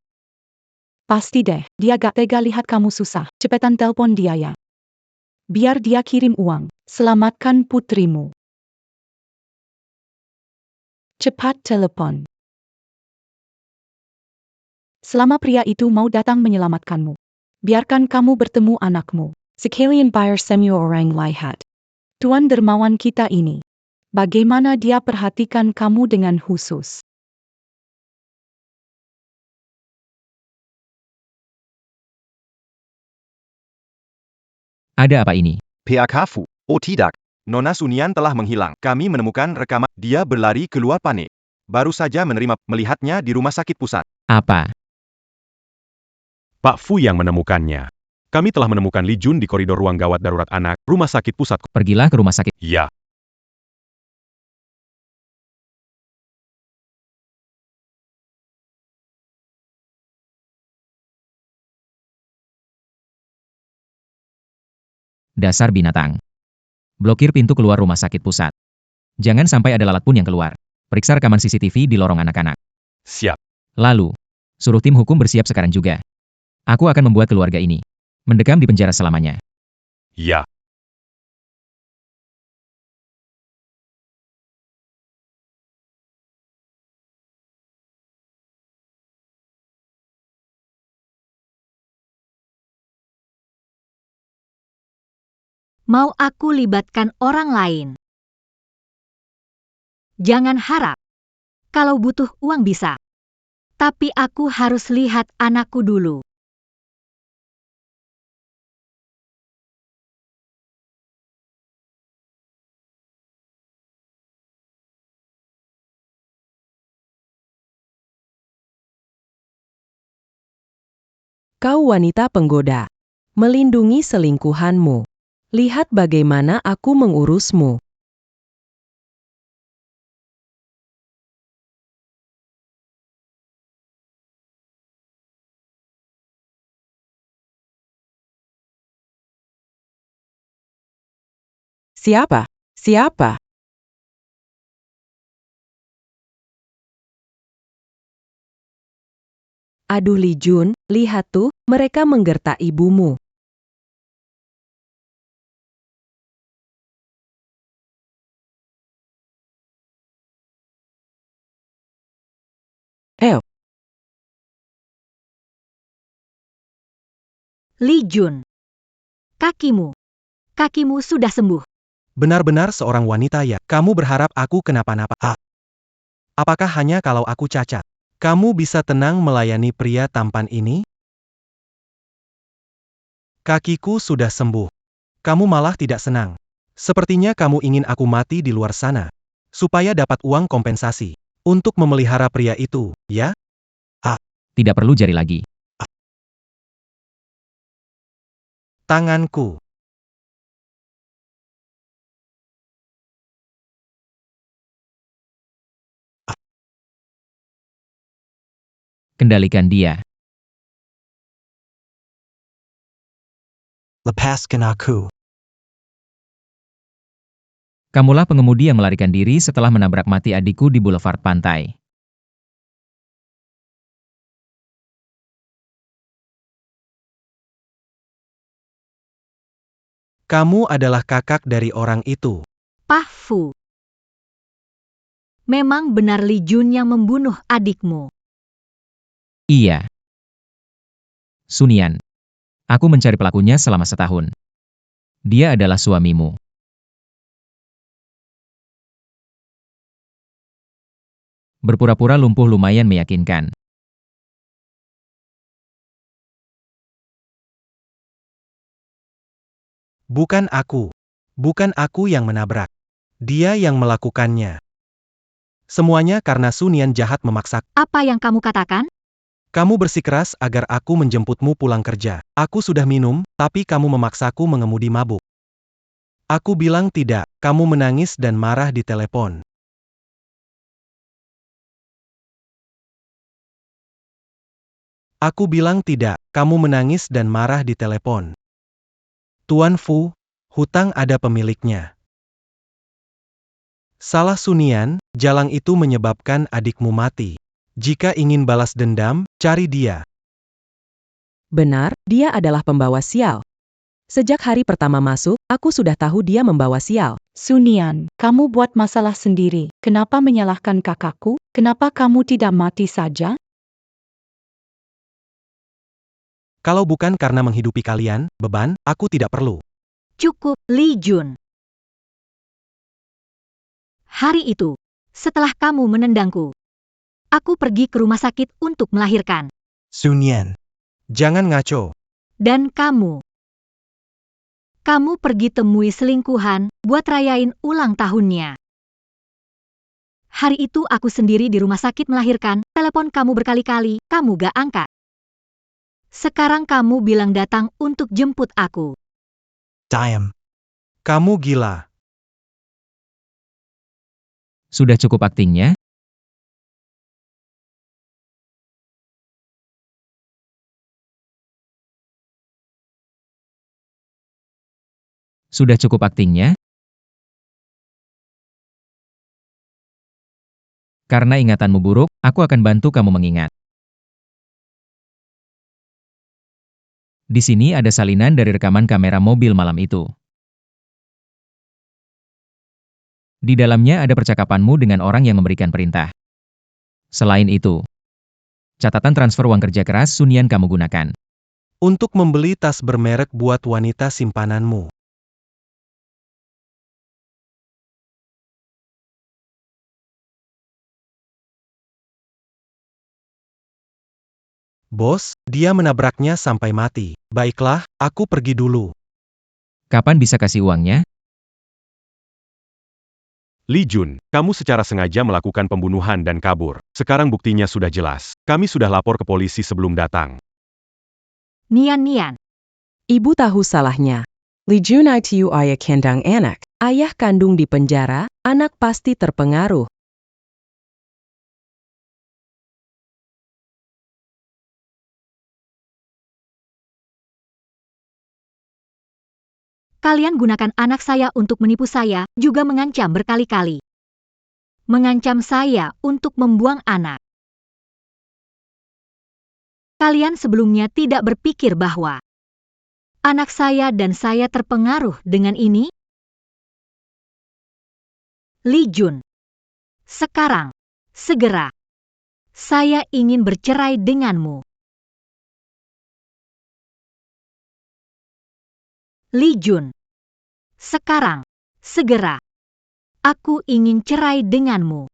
Pasti deh, dia gak tega lihat kamu susah. Cepetan telepon dia ya. Biar dia kirim uang. Selamatkan putrimu. Cepat telepon. Selama pria itu mau datang menyelamatkanmu, biarkan kamu bertemu anakmu. Sekalian bayar semua orang lihat. Tuan dermawan kita ini. Bagaimana dia perhatikan kamu dengan khusus. Ada apa ini? PHK Fu. Oh tidak. Nona Sunian telah menghilang. Kami menemukan rekaman. Dia berlari keluar panik. Baru saja melihatnya di rumah sakit pusat. Apa? Pak Fu yang menemukannya. Kami telah menemukan Li Jun di koridor ruang gawat darurat anak, rumah sakit pusat. Pergilah ke rumah sakit. Ya. Dasar binatang. Blokir pintu keluar rumah sakit pusat. Jangan sampai ada lalat pun yang keluar. Periksa rekaman CCTV di lorong anak-anak. Siap. Lalu, suruh tim hukum bersiap sekarang juga. Aku akan membuat keluarga ini mendekam di penjara selamanya. Ya. Mau aku libatkan orang lain. Jangan harap. Kalau butuh uang bisa. Tapi aku harus lihat anakku dulu. Kau wanita penggoda. Melindungi selingkuhanmu. Lihat bagaimana aku mengurusmu. Siapa? Siapa? Aduh Li Jun, lihat tuh, mereka menggertak ibumu. Li Jun. Kakimu. Kakimu sudah sembuh. Benar-benar seorang wanita ya. Kamu berharap aku kenapa-napa? Apakah hanya kalau aku cacat? Kamu bisa tenang melayani pria tampan ini? Kakiku sudah sembuh. Kamu malah tidak senang. Sepertinya kamu ingin aku mati di luar sana. Supaya dapat uang kompensasi. Untuk memelihara pria itu, ya? Tidak perlu jari lagi. Tanganku. Kendalikan dia. Lepaskan aku. Kamulah pengemudi yang melarikan diri setelah menabrak mati adikku di Boulevard Pantai. Kamu adalah kakak dari orang itu. Pak Fu. Memang benar Li Jun yang membunuh adikmu. Iya. Sunian. Aku mencari pelakunya selama setahun. Dia adalah suamimu. Berpura-pura lumpuh lumayan meyakinkan. Bukan aku. Bukan aku yang menabrak. Dia yang melakukannya. Semuanya karena Sunian jahat memaksa. Apa yang kamu katakan? Kamu bersikeras agar aku menjemputmu pulang kerja. Aku sudah minum, tapi kamu memaksaku mengemudi mabuk. Aku bilang tidak, kamu menangis dan marah di telepon. Aku bilang tidak, kamu menangis dan marah di telepon. Tuan Fu, hutang ada pemiliknya. Salah Sunian, jalang itu menyebabkan adikmu mati. Jika ingin balas dendam, cari dia. Benar, dia adalah pembawa sial. Sejak hari pertama masuk, aku sudah tahu dia membawa sial. Sunian, kamu buat masalah sendiri. Kenapa menyalahkan kakakku? Kenapa kamu tidak mati saja? Kalau bukan karena menghidupi kalian, beban, aku tidak perlu. Cukup, Li Jun. Hari itu, setelah kamu menendangku, aku pergi ke rumah sakit untuk melahirkan. Sunian. Jangan ngaco. Dan kamu pergi temui selingkuhan buat rayain ulang tahunnya. Hari itu aku sendiri di rumah sakit melahirkan, telepon kamu berkali-kali, kamu gak angkat. Sekarang kamu bilang datang untuk jemput aku. Diam. Kamu gila. Sudah cukup aktingnya? Sudah cukup aktingnya? Karena ingatanmu buruk, aku akan bantu kamu mengingat. Di sini ada salinan dari rekaman kamera mobil malam itu. Di dalamnya ada percakapanmu dengan orang yang memberikan perintah. Selain itu, catatan transfer uang kerja keras Sunian kamu gunakan. Untuk membeli tas bermerek buat wanita simpananmu. Bos, dia menabraknya sampai mati. Baiklah, aku pergi dulu. Kapan bisa kasih uangnya? Li Jun, kamu secara sengaja melakukan pembunuhan dan kabur. Sekarang buktinya sudah jelas. Kami sudah lapor ke polisi sebelum datang. Nian. Ibu tahu salahnya. Li Jun itu ayah kandung anak. Ayah kandung di penjara, anak pasti terpengaruh. Kalian gunakan anak saya untuk menipu saya, juga mengancam berkali-kali. Mengancam saya untuk membuang anak. Kalian sebelumnya tidak berpikir bahwa anak saya dan saya terpengaruh dengan ini? Li Jun. Sekarang, segera. Saya ingin bercerai denganmu. Li Jun. Sekarang, segera. Aku ingin cerai denganmu.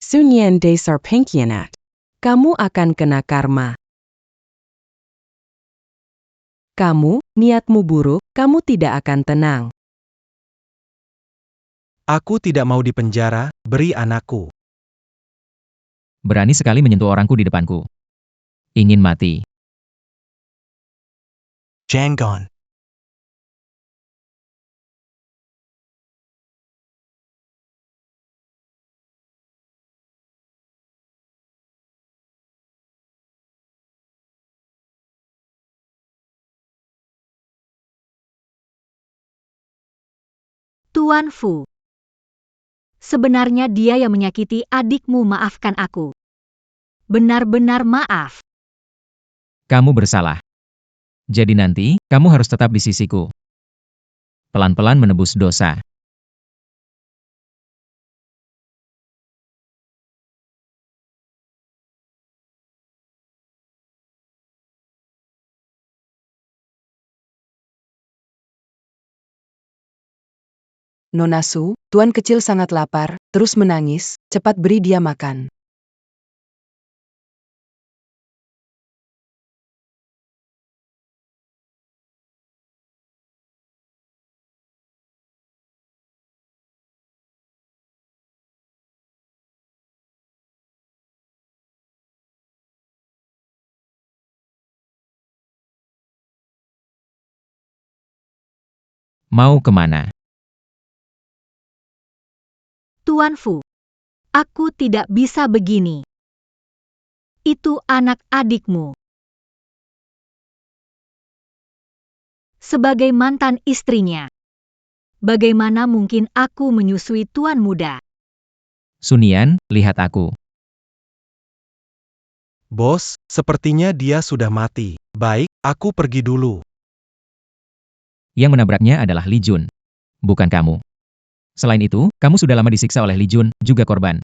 Sunian dasar pengkhianat. Kamu akan kena karma. Kamu, niatmu buruk, kamu tidak akan tenang. Aku tidak mau dipenjara, beri anakku. Berani sekali menyentuh orangku di depanku. Ingin mati. Jangan. Tuan Fu. Sebenarnya dia yang menyakiti adikmu, maafkan aku. Benar-benar maaf. Kamu bersalah. Jadi nanti, kamu harus tetap di sisiku. Pelan-pelan menebus dosa. Nona Su, tuan kecil sangat lapar, terus menangis, cepat beri dia makan. Mau kemana? Tuan Fu, aku tidak bisa begini. Itu anak adikmu. Sebagai mantan istrinya, bagaimana mungkin aku menyusui tuan muda? Sunian, lihat aku. Bos, sepertinya dia sudah mati. Baik, aku pergi dulu. Yang menabraknya adalah Li Jun, bukan kamu. Selain itu, kamu sudah lama disiksa oleh Li Jun, juga korban.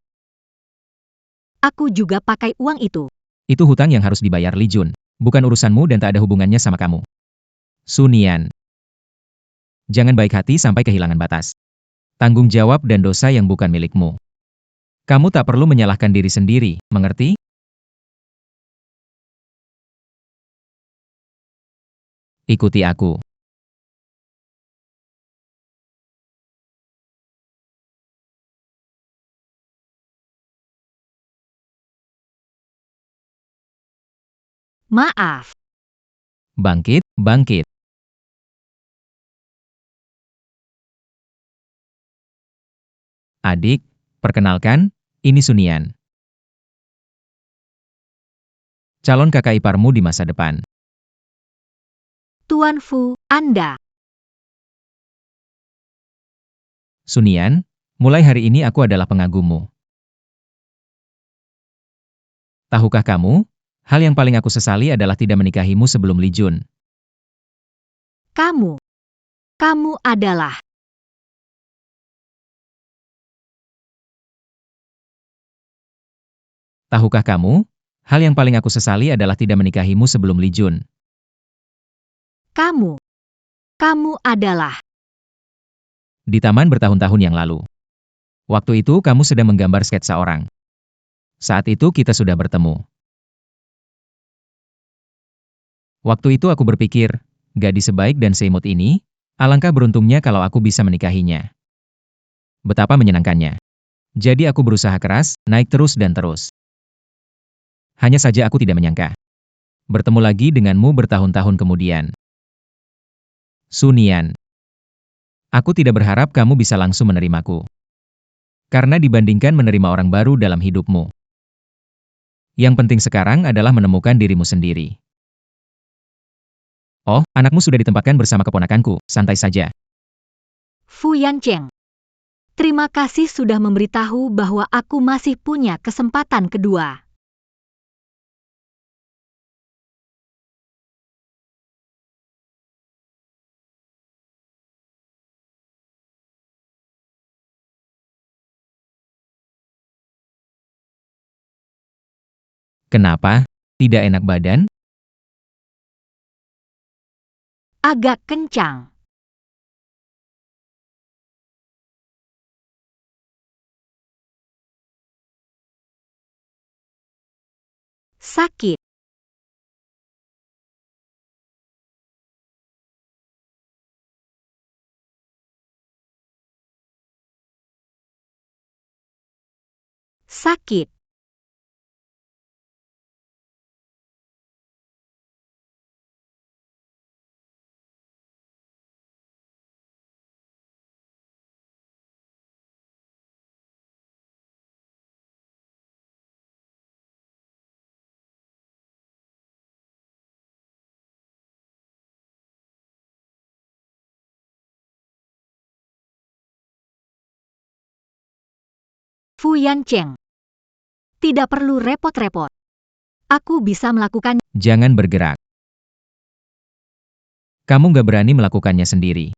Aku juga pakai uang itu. Itu hutang yang harus dibayar Li Jun, bukan urusanmu dan tak ada hubungannya sama kamu. Sunian. Jangan baik hati sampai kehilangan batas. Tanggung jawab dan dosa yang bukan milikmu. Kamu tak perlu menyalahkan diri sendiri, mengerti? Ikuti aku. Maaf. Bangkit, bangkit. Adik, perkenalkan, ini Sunian. Calon kakak iparmu di masa depan. Tuan Fu, Anda. Sunian, mulai hari ini aku adalah pengagummu. Tahukah kamu, hal yang paling aku sesali adalah tidak menikahimu sebelum Li Jun. Kamu adalah. Tahukah kamu, hal yang paling aku sesali adalah tidak menikahimu sebelum Li Jun. Kamu adalah. Di taman bertahun-tahun yang lalu. Waktu itu kamu sedang menggambar sketsa orang. Saat itu kita sudah bertemu. Waktu itu aku berpikir, gadis sebaik dan seimut ini, alangkah beruntungnya kalau aku bisa menikahinya. Betapa menyenangkannya. Jadi aku berusaha keras, naik terus dan terus. Hanya saja aku tidak menyangka. Bertemu lagi denganmu bertahun-tahun kemudian. Sunian. Aku tidak berharap kamu bisa langsung menerimaku. Karena dibandingkan menerima orang baru dalam hidupmu, yang penting sekarang adalah menemukan dirimu sendiri. Oh, anakmu sudah ditempatkan bersama keponakanku, santai saja. Fu Yancheng. Terima kasih sudah memberitahu bahwa aku masih punya kesempatan kedua. Kenapa? Tidak enak badan? Agak kencang. Sakit. Sakit. Fu Yancheng. Tidak perlu repot-repot. Aku bisa melakukan. Jangan bergerak. Kamu gak berani melakukannya sendiri.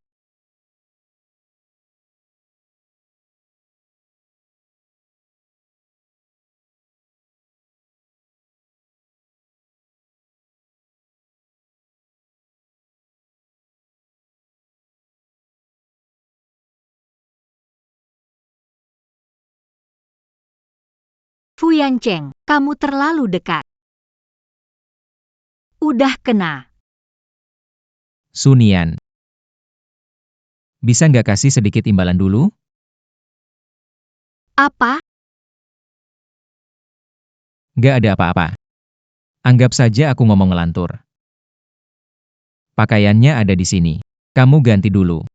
Fu Yancheng, kamu terlalu dekat. Udah kena. Sunian. Bisa nggak kasih sedikit imbalan dulu? Apa? Nggak ada apa-apa. Anggap saja aku ngomong ngelantur. Pakaiannya ada di sini. Kamu ganti dulu.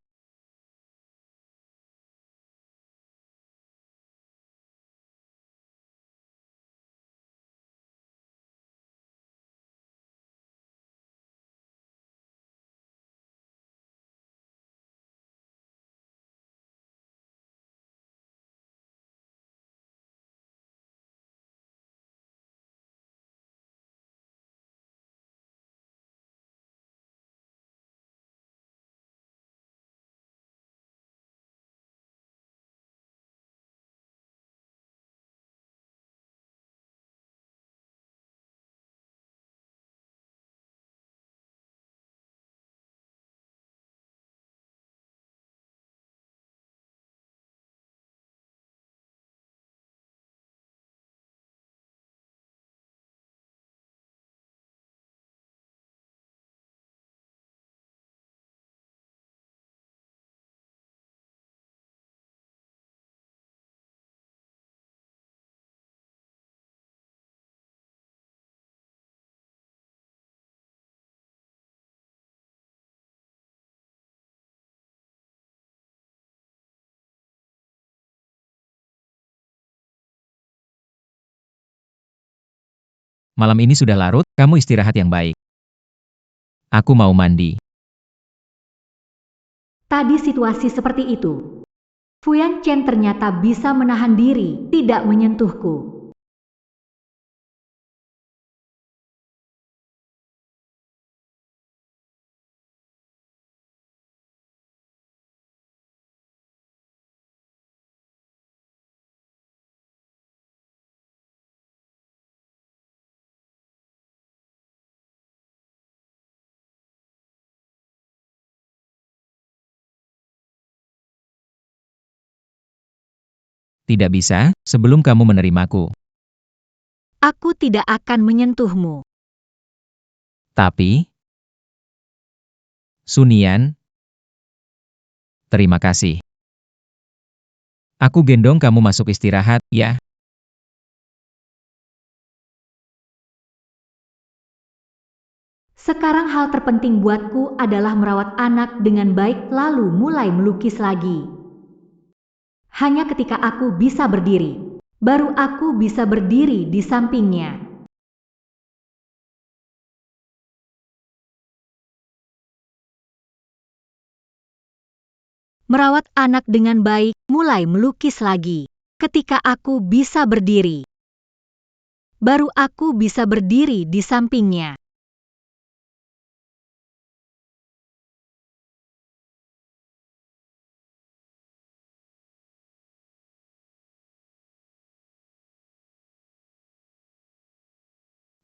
Malam ini sudah larut, kamu istirahat yang baik. Aku mau mandi. Tadi situasi seperti itu. Fu Yanchen ternyata bisa menahan diri, tidak menyentuhku. Tidak bisa, sebelum kamu menerimaku. Aku tidak akan menyentuhmu. Tapi, Sunian, terima kasih. Aku gendong kamu masuk istirahat, ya. Sekarang hal terpenting buatku adalah merawat anak dengan baik lalu mulai melukis lagi. Hanya ketika aku bisa berdiri, baru aku bisa berdiri di sampingnya. Merawat anak dengan baik, mulai melukis lagi. Ketika aku bisa berdiri, baru aku bisa berdiri di sampingnya.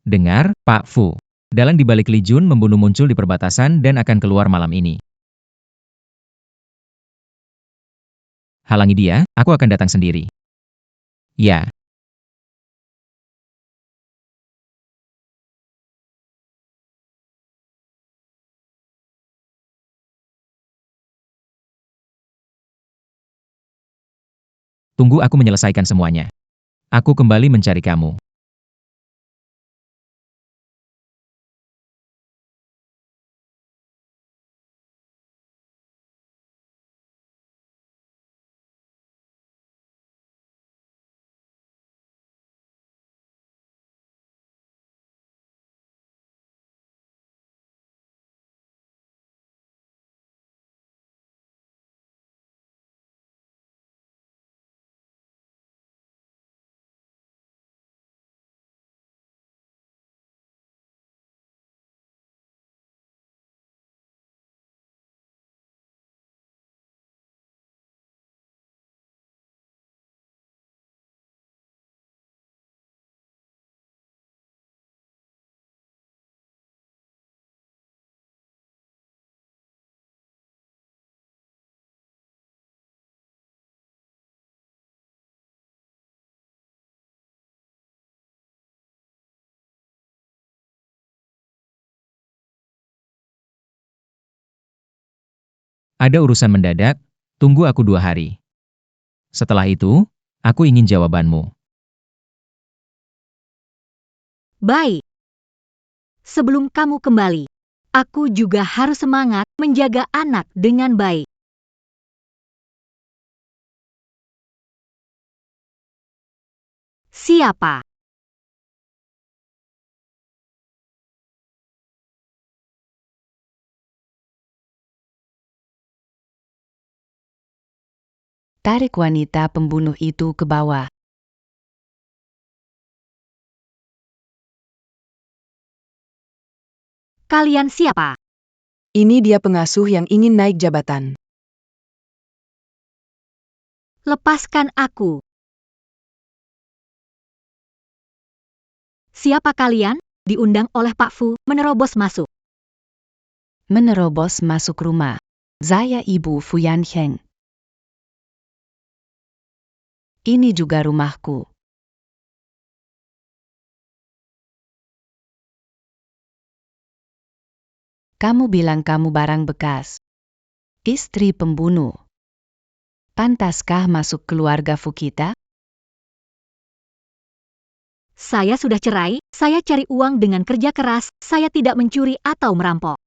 Dengar, Pak Fu. Dalang di balik Li Jun membunuh muncul di perbatasan dan akan keluar malam ini. Halangi dia, aku akan datang sendiri. Ya. Tunggu aku menyelesaikan semuanya. Aku kembali mencari kamu. Ada urusan mendadak, tunggu aku 2 hari. Setelah itu, aku ingin jawabanmu. Baik. Sebelum kamu kembali, aku juga harus semangat menjaga anak dengan baik. Siapa? Tarik wanita pembunuh itu ke bawah. Kalian siapa? Ini dia pengasuh yang ingin naik jabatan. Lepaskan aku. Siapa kalian? Diundang oleh Pak Fu menerobos masuk. Menerobos masuk rumah. Saya Ibu Fu Yanheng. Ini juga rumahku. Kamu bilang kamu barang bekas. Istri pembunuh. Pantaskah masuk keluarga Fu kita? Saya sudah cerai, saya cari uang dengan kerja keras, saya tidak mencuri atau merampok.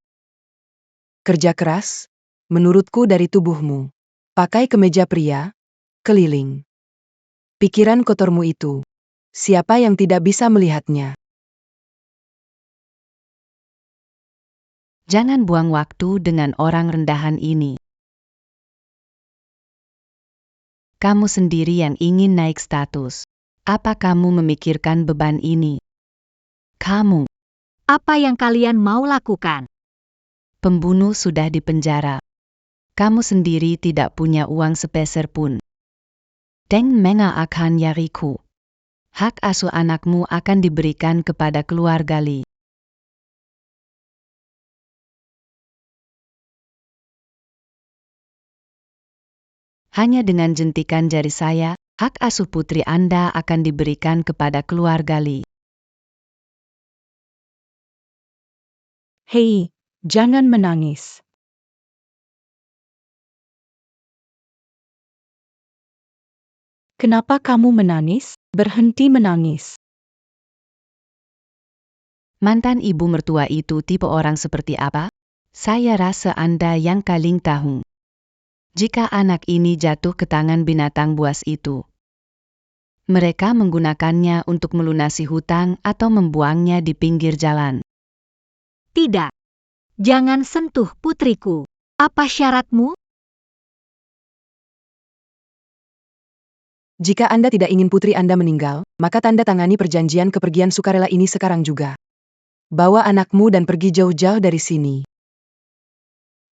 Kerja keras? Menurutku dari tubuhmu. Pakai kemeja pria, keliling. Pikiran kotormu itu. Siapa yang tidak bisa melihatnya? Jangan buang waktu dengan orang rendahan ini. Kamu sendiri yang ingin naik status. Apa kamu memikirkan beban ini? Kamu, Apa yang kalian mau lakukan? pembunuh sudah dipenjara. Kamu sendiri tidak punya uang sepeser pun. Deng Menga akan yariku. Hak asuh anakmu akan diberikan kepada keluarga Li. Hanya dengan jentikan jari saya, hak asuh putri Anda akan diberikan kepada keluarga Li. Hei, jangan menangis. Kenapa kamu menangis? Berhenti menangis. Mantan ibu mertua itu tipe orang seperti apa? Saya rasa Anda yang paling tahu. Jika anak ini jatuh ke tangan binatang buas itu, mereka menggunakannya untuk melunasi hutang atau membuangnya di pinggir jalan. Tidak. Jangan sentuh putriku. Apa syaratmu? Jika Anda tidak ingin putri Anda meninggal, maka tanda tangani perjanjian kepergian sukarela ini sekarang juga. Bawa anakmu dan pergi jauh-jauh dari sini.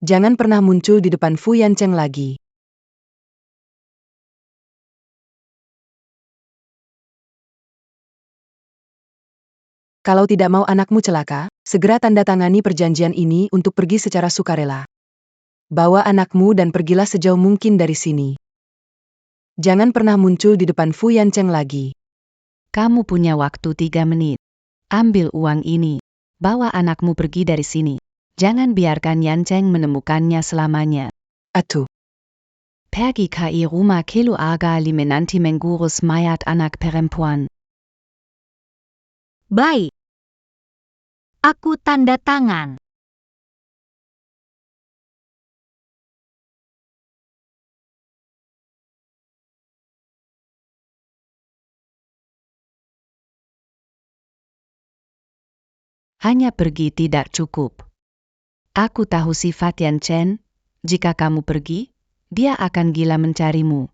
Jangan pernah muncul di depan Fu Yancheng lagi. Kalau tidak mau anakmu celaka, segera tanda tangani perjanjian ini untuk pergi secara sukarela. Bawa anakmu dan pergilah sejauh mungkin dari sini. Jangan pernah muncul di depan Fu Yancheng lagi. Kamu punya waktu 3 menit. Ambil uang ini. Bawa anakmu pergi dari sini. Jangan biarkan Yancheng menemukannya selamanya. Atuh. Pergi ke rumah keluarga Li menanti mengurus mayat anak perempuan. Baik. Aku tanda tangan. Hanya pergi tidak cukup. Aku tahu sifat Yanchen. Jika kamu pergi, dia akan gila mencarimu.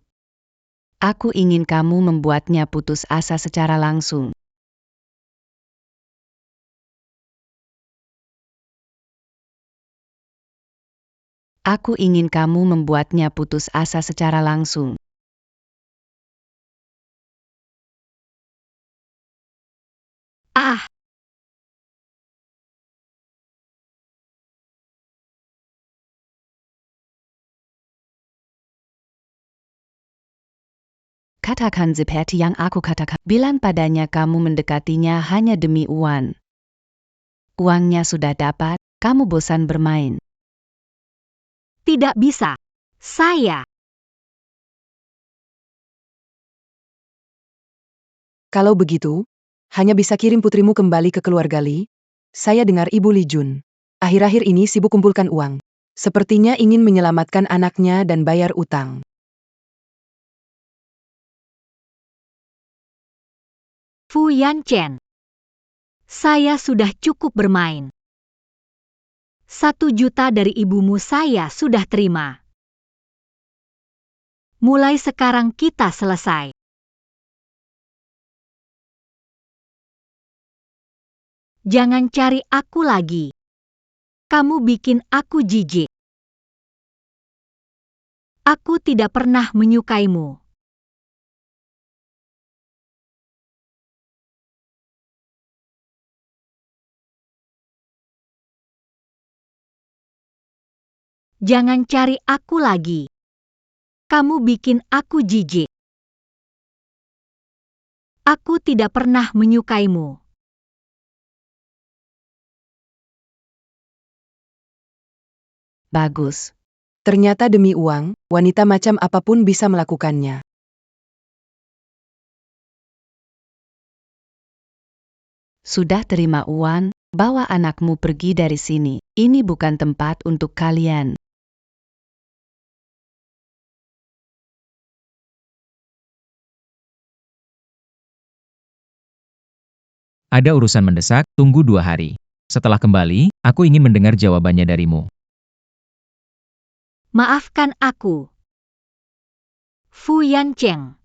Aku ingin kamu membuatnya putus asa secara langsung. Aku ingin kamu membuatnya putus asa secara langsung. Ah, Katakan seperti yang aku katakan. Bilang padanya kamu mendekatinya hanya demi uang. Uangnya sudah dapat, kamu bosan bermain. Tidak bisa. Saya. Kalau begitu, hanya bisa kirim putrimu kembali ke keluarga Li. Saya dengar Ibu Li Jun akhir-akhir ini sibuk kumpulkan uang. Sepertinya ingin menyelamatkan anaknya dan bayar utang. Fu Yanchen. Saya sudah cukup bermain. 1 juta dari ibumu saya sudah terima. Mulai sekarang kita selesai. Jangan cari aku lagi. Kamu bikin aku jijik. Aku tidak pernah menyukaimu. Jangan cari aku lagi. Kamu bikin aku jijik. Aku tidak pernah menyukaimu. Bagus. Ternyata demi uang, wanita macam apapun bisa melakukannya. Sudah terima uang, bawa anakmu pergi dari sini. Ini bukan tempat untuk kalian. Ada urusan mendesak, tunggu 2 hari. Setelah kembali, aku ingin mendengar jawabannya darimu. Maafkan aku. Fu Yancheng.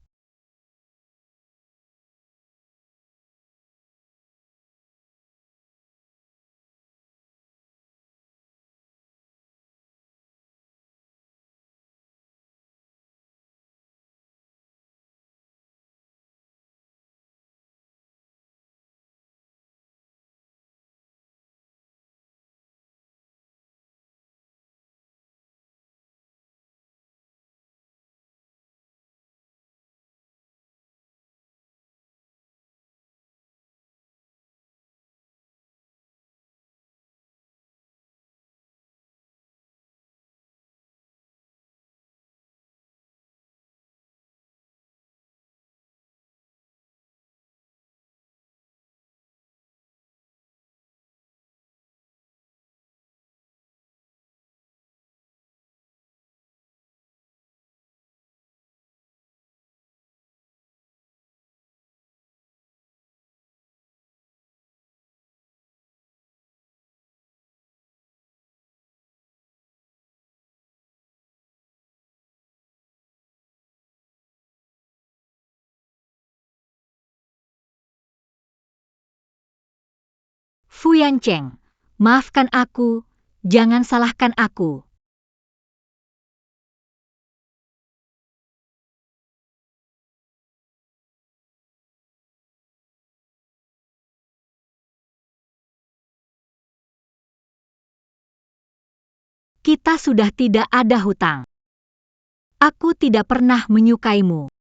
Fu Yancheng, maafkan aku, jangan salahkan aku. Kita sudah tidak ada hutang. Aku tidak pernah menyukaimu.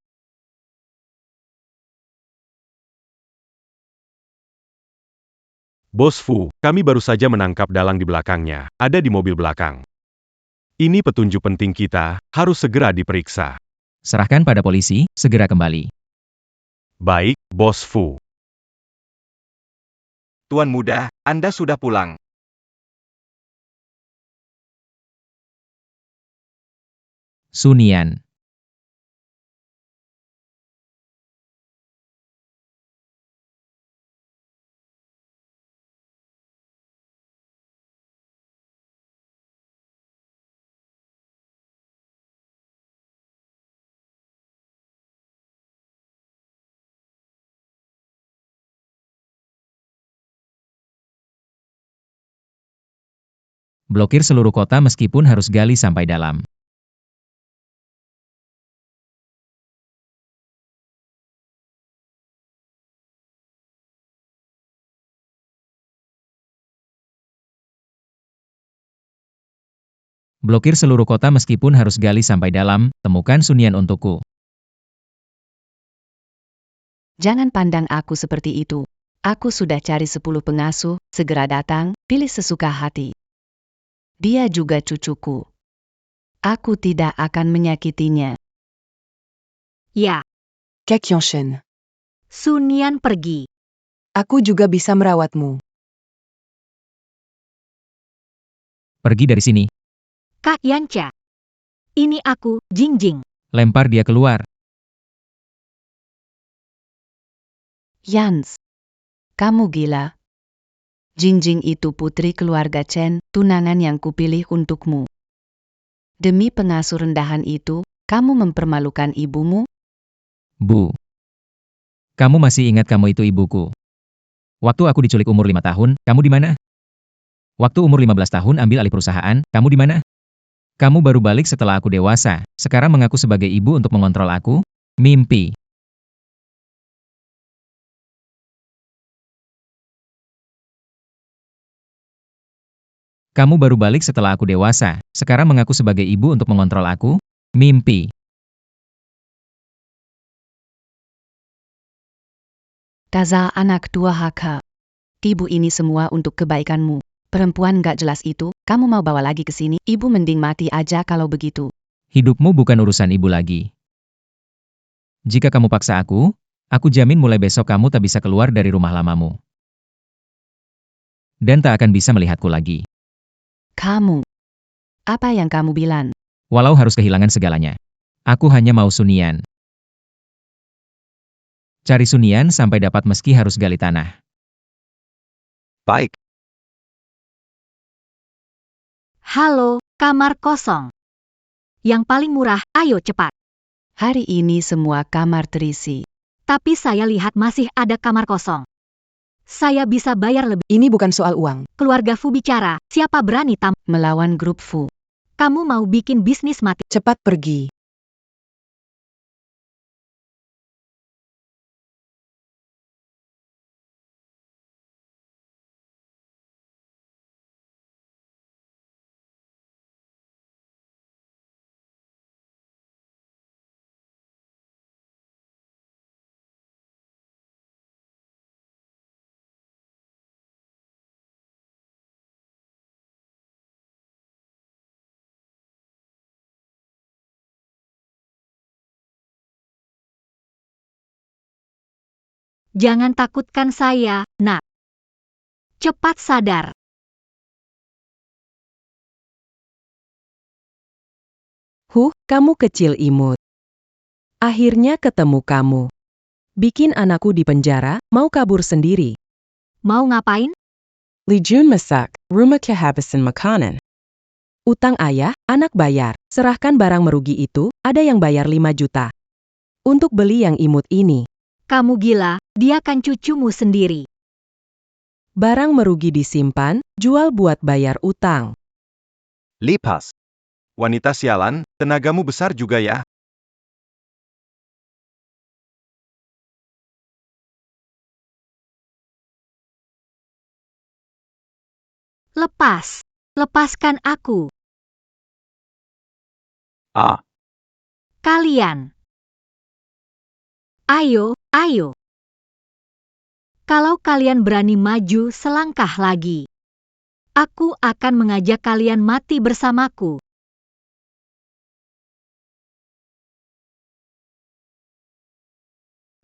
Bos Fu, kami baru saja menangkap dalang di belakangnya, ada di mobil belakang. Ini petunjuk penting kita, harus segera diperiksa. Serahkan pada polisi, segera kembali. Baik, Bos Fu. Tuan Muda, Anda sudah pulang. Sunian. Blokir seluruh kota meskipun harus gali sampai dalam. Blokir seluruh kota meskipun harus gali sampai dalam, temukan Sunian untukku. Jangan pandang aku seperti itu. Aku sudah cari 10 pengasuh, segera datang, pilih sesuka hati. Dia juga cucuku. Aku tidak akan menyakitinya. Ya, Kek Yonshin. Sunian pergi. Aku juga bisa merawatmu. Pergi dari sini. Kak Yancha. Ini aku, Jingjing. Lempar dia keluar. Yans. Kamu gila. Jingjing itu putri keluarga Chen, tunangan yang kupilih untukmu. Demi pengasuh rendahan itu, kamu mempermalukan ibumu? Bu. Kamu masih ingat kamu itu ibuku. Waktu aku diculik umur 5 tahun, kamu di mana? Waktu umur 15 tahun ambil alih perusahaan, kamu di mana? Kamu baru balik setelah aku dewasa, sekarang mengaku sebagai ibu untuk mengontrol aku? Mimpi. Kamu baru balik setelah aku dewasa, sekarang mengaku sebagai ibu untuk mengontrol aku? Mimpi. Dasar anak durhaka. Ibu ini semua untuk kebaikanmu. Perempuan gak jelas itu, kamu mau bawa lagi ke sini, ibu mending mati aja kalau begitu. Hidupmu bukan urusan ibu lagi. Jika kamu paksa aku jamin mulai besok kamu tak bisa keluar dari rumah lamamu. Dan tak akan bisa melihatku lagi. Kamu. Apa yang kamu bilang? Walau harus kehilangan segalanya. Aku hanya mau Sunian. Cari Sunian sampai dapat meski harus gali tanah. Baik. Halo, kamar kosong. Yang paling murah, ayo cepat. Hari ini semua kamar terisi. Tapi saya lihat masih ada kamar kosong. Saya bisa bayar lebih. Ini bukan soal uang. Keluarga Fu bicara, siapa berani Melawan grup Fu. Kamu mau bikin bisnis mati. Cepat pergi. Jangan takutkan saya, nak. Cepat sadar. Kamu kecil imut. Akhirnya ketemu kamu. Bikin anakku di penjara, mau kabur sendiri. Mau ngapain? Li Jun masak, rumah kehabisan makanan. Utang ayah, anak bayar. Serahkan barang merugi itu, ada yang bayar 5 juta. Untuk beli yang imut ini. Kamu gila, dia kan cucumu sendiri. Barang merugi disimpan, jual buat bayar utang. Lipas. Wanita sialan, tenagamu besar juga ya. Lepaskan aku. Ah. Kalian. Ayo. Kalau kalian berani maju selangkah lagi, aku akan mengajak kalian mati bersamaku.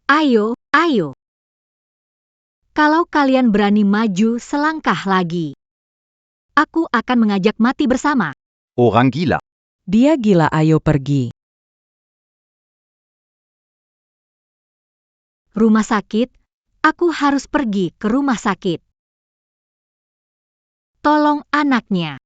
Ayo. Kalau kalian berani maju selangkah lagi, aku akan mengajak mati bersama. Orang gila. Dia gila, ayo pergi. Rumah sakit, aku harus pergi ke rumah sakit. Tolong anaknya.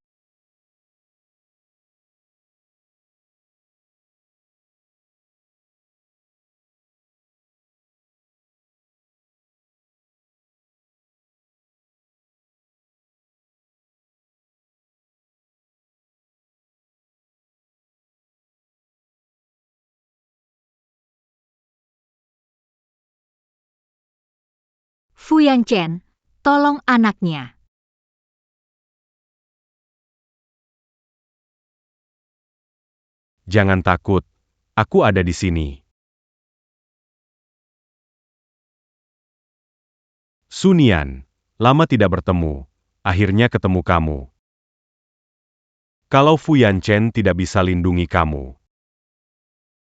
Fu Yanchen, tolong anaknya. Jangan takut. Aku ada di sini. Sunian, lama tidak bertemu. Akhirnya ketemu kamu. Kalau Fu Yanchen tidak bisa lindungi kamu,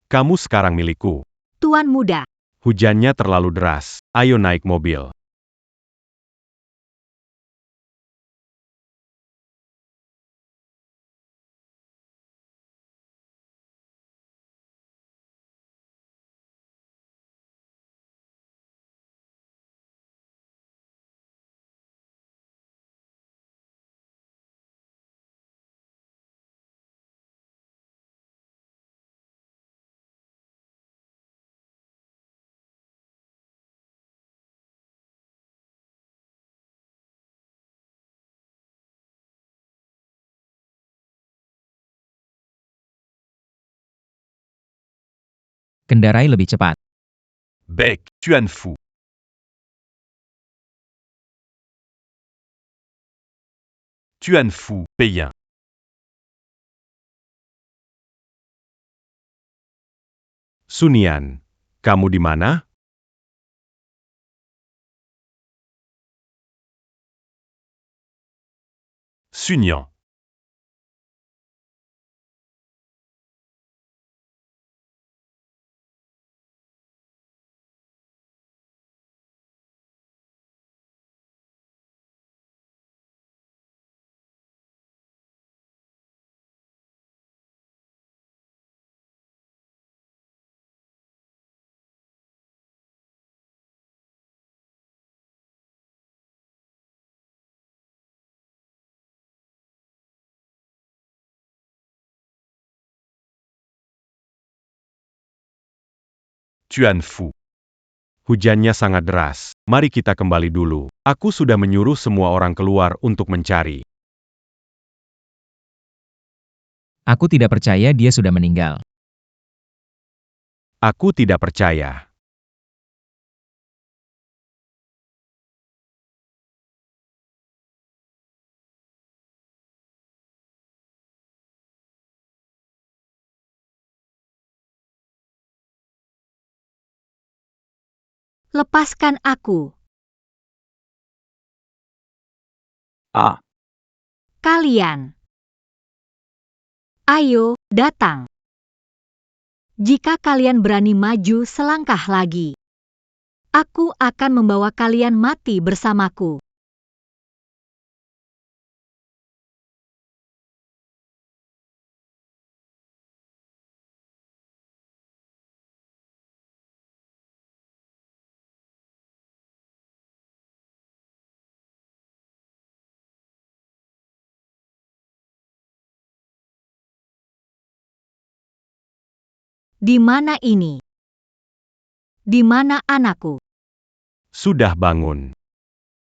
kamu sekarang milikku. Tuan muda, Hujannya terlalu deras. Ayo naik mobil. Kendarai lebih cepat. Baik, Tuan Fu. Tuan Fu, paye. Sunian, kamu di mana? Sunian. Tuan Fu. Hujannya sangat deras. Mari kita kembali dulu. Aku sudah menyuruh semua orang keluar untuk mencari. Aku tidak percaya dia sudah meninggal. Aku tidak percaya. lepaskan aku. Kalian. Ayo, datang. Jika kalian berani maju selangkah lagi, aku akan membawa kalian mati bersamaku. Di mana ini? Di mana anakku? Sudah bangun.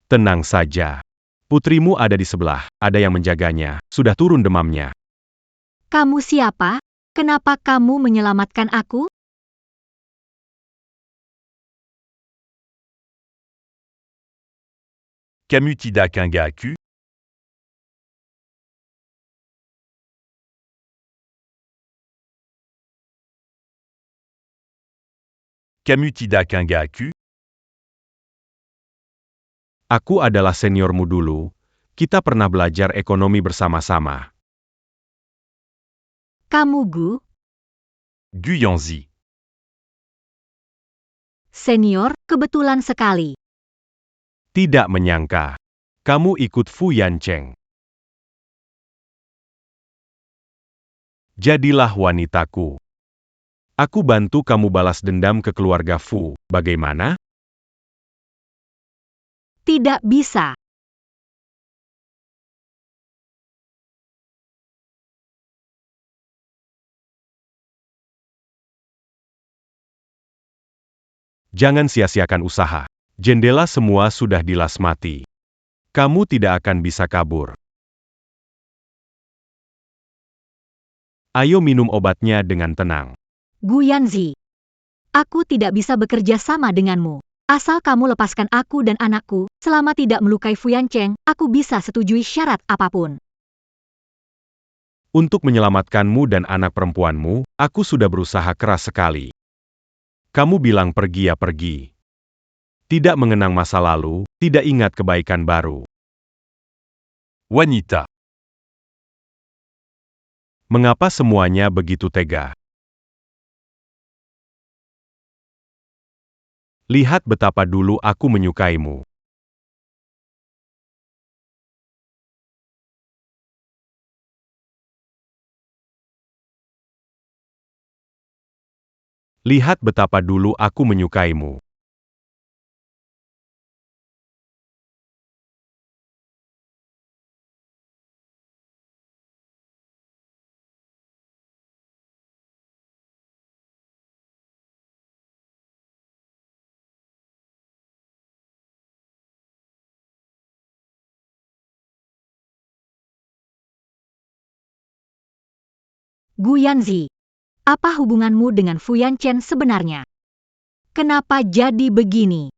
Tenang saja. Putrimu ada di sebelah, ada yang menjaganya, sudah turun demamnya. Kamu siapa? Kenapa kamu menyelamatkan aku? Kamutida Kangaku. Kamutida Kangaku. Aku adalah seniormu dulu. Kita pernah belajar ekonomi bersama-sama. Kamu Gu, Gu Yongzi. senior, kebetulan sekali. Tidak menyangka. Kamu ikut Fu Yancheng. Jadilah wanitaku. Aku bantu kamu balas dendam ke keluarga Fu. Bagaimana? Tidak bisa. Jangan sia-siakan usaha. Jendela semua sudah dilas mati. Kamu tidak akan bisa kabur. Ayo minum obatnya dengan tenang. Gu Yanzi, aku tidak bisa bekerja sama denganmu. Asal kamu lepaskan aku dan anakku, selama tidak melukai Fu Yancheng, aku bisa setujui syarat apapun. Untuk menyelamatkanmu dan anak perempuanmu, aku sudah berusaha keras sekali. Kamu bilang pergi ya pergi. Tidak mengenang masa lalu, tidak ingat kebaikan baru. Wanita. Mengapa semuanya begitu tega? Lihat betapa dulu aku menyukaimu. Lihat betapa dulu aku menyukaimu. Gu Yanzi, apa hubunganmu dengan Fu Yanchen sebenarnya? Kenapa jadi begini?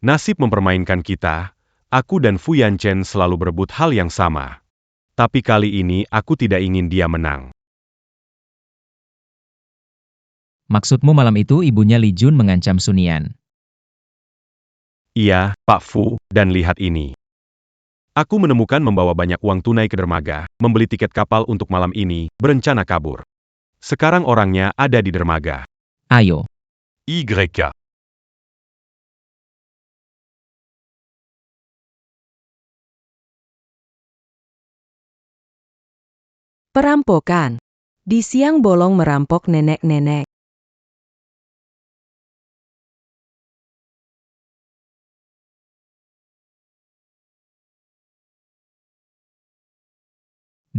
Nasib mempermainkan kita, aku dan Fu Yanchen selalu berebut hal yang sama. Tapi kali ini aku tidak ingin dia menang. Maksudmu malam itu ibunya Li Jun mengancam Sun Yan. Iya, Pak Fu, dan lihat ini. Aku menemukan membawa banyak uang tunai ke dermaga, membeli tiket kapal untuk malam ini, berencana kabur. Sekarang orangnya ada di dermaga. Ayo, YK. Perampokan. Di siang bolong merampok nenek-nenek.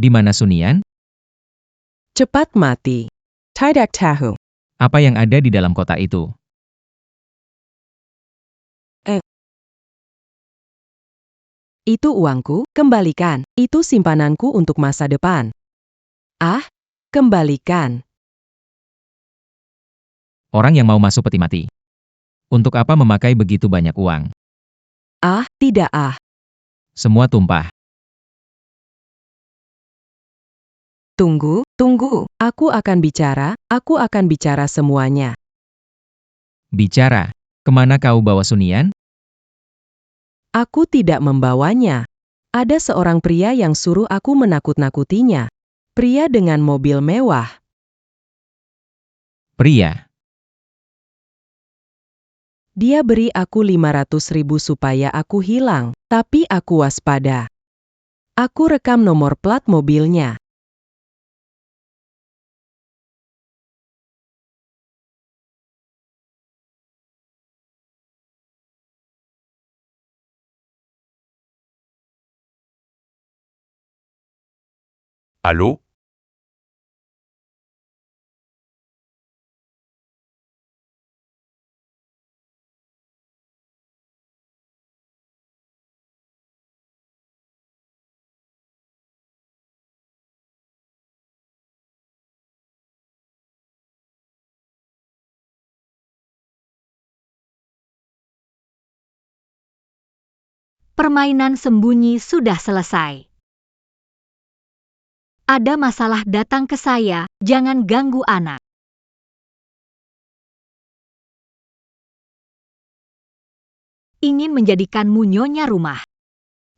di mana Sun Yan? Cepat mati. Tidak tahu. Apa yang ada di dalam kotak itu? Itu uangku, kembalikan. Itu simpananku untuk masa depan. Ah, kembalikan. Orang yang mau masuk peti mati. Untuk apa memakai begitu banyak uang? Ah, tidak ah. Semua tumpah. Tunggu, tunggu. Aku akan bicara semuanya. Bicara. Kemana kau bawa Sun Yan? Aku tidak membawanya. Ada seorang pria yang suruh aku menakut-nakutinya. Pria dengan mobil mewah. Pria. Dia beri aku 500.000 supaya aku hilang, tapi aku waspada. Aku rekam nomor plat mobilnya. Halo? Permainan sembunyi sudah selesai. Ada masalah datang ke saya, jangan ganggu anak. Ingin menjadikanmu nyonya rumah.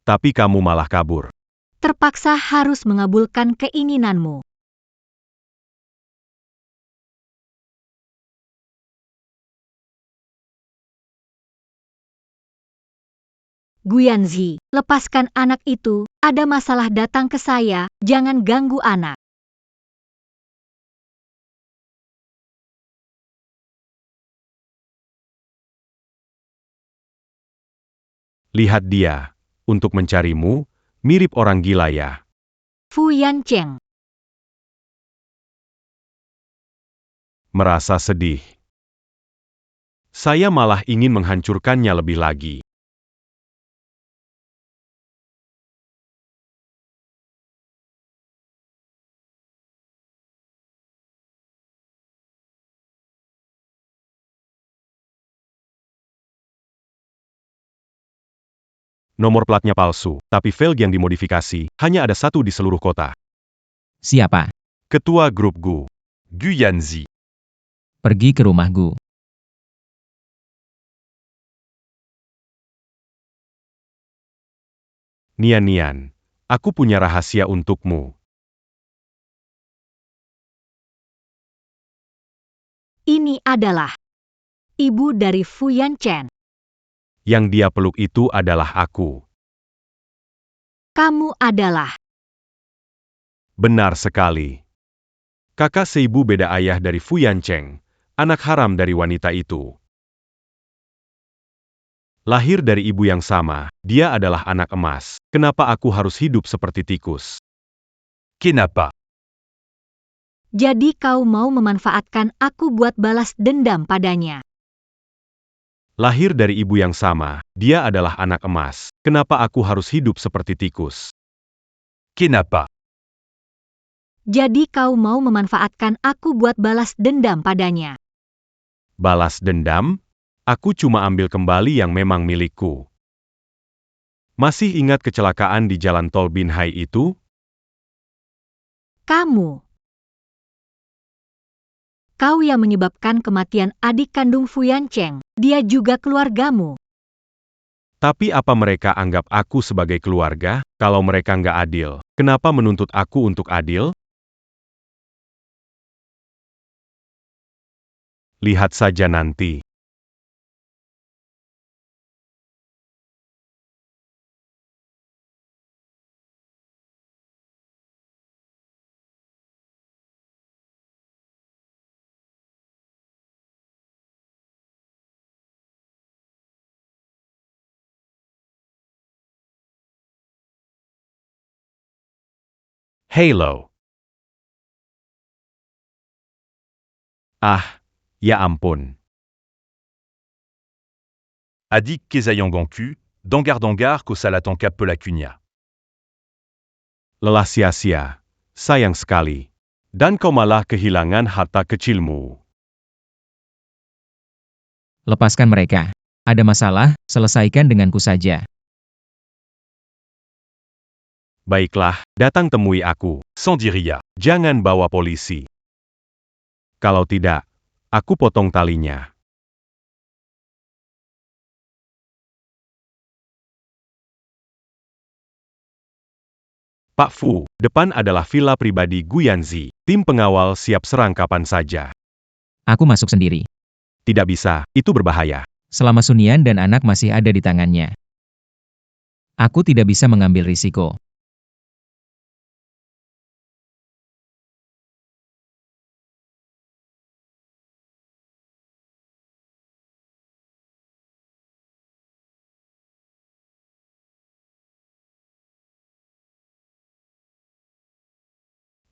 Tapi kamu malah kabur. Terpaksa harus mengabulkan keinginanmu. Gu Yanzi, lepaskan anak itu, ada masalah datang ke saya, jangan ganggu anak. Lihat dia. Untuk mencarimu, mirip orang gila ya. Fu Yancheng. Merasa sedih. Saya malah ingin menghancurkannya lebih lagi. Nomor platnya palsu, tapi Velg yang dimodifikasi, hanya ada satu di seluruh kota. Siapa? Ketua grup Gu. Gu Yanzi. Pergi ke rumah Gu. Nian-Nian. Aku punya rahasia untukmu. Ini adalah ibu dari Fu Yanchen. Yang dia peluk itu adalah aku. Kamu adalah Benar sekali. Kakak seibu beda ayah dari Fu Yancheng, anak haram dari wanita itu. Lahir dari ibu yang sama, dia adalah anak emas. Kenapa aku harus hidup seperti tikus? Kenapa? Jadi kau mau memanfaatkan aku buat balas dendam padanya. Lahir dari ibu yang sama, dia adalah anak emas. Kenapa aku harus hidup seperti tikus? Kenapa? Jadi kau mau memanfaatkan aku buat balas dendam padanya. Balas dendam? Aku cuma ambil kembali yang memang milikku. Masih ingat kecelakaan di jalan tol Binhai itu? Kau yang menyebabkan kematian adik kandung Fu Yancheng. Dia juga keluargamu. Tapi apa mereka anggap aku sebagai keluarga? Kalau mereka nggak adil, kenapa menuntut aku untuk adil? Lihat saja nanti. Halo. Ah, ya ampun. Adik Kezayangangku, Dangar ko Salatanka Pelacunya. Lelah sia-sia. Sayang sekali. Dan kau malah kehilangan harta kecilmu. Lepaskan mereka. Ada masalah, selesaikan denganku saja. Baiklah, datang temui aku. Sandiria. Jangan bawa polisi. Kalau tidak, aku potong talinya. Pak Fu, depan adalah villa pribadi Guyanzi. Tim pengawal siap serang kapan saja. Aku masuk sendiri. Tidak bisa, itu berbahaya. Selama Sunian dan anak masih ada di tangannya. Aku tidak bisa mengambil risiko.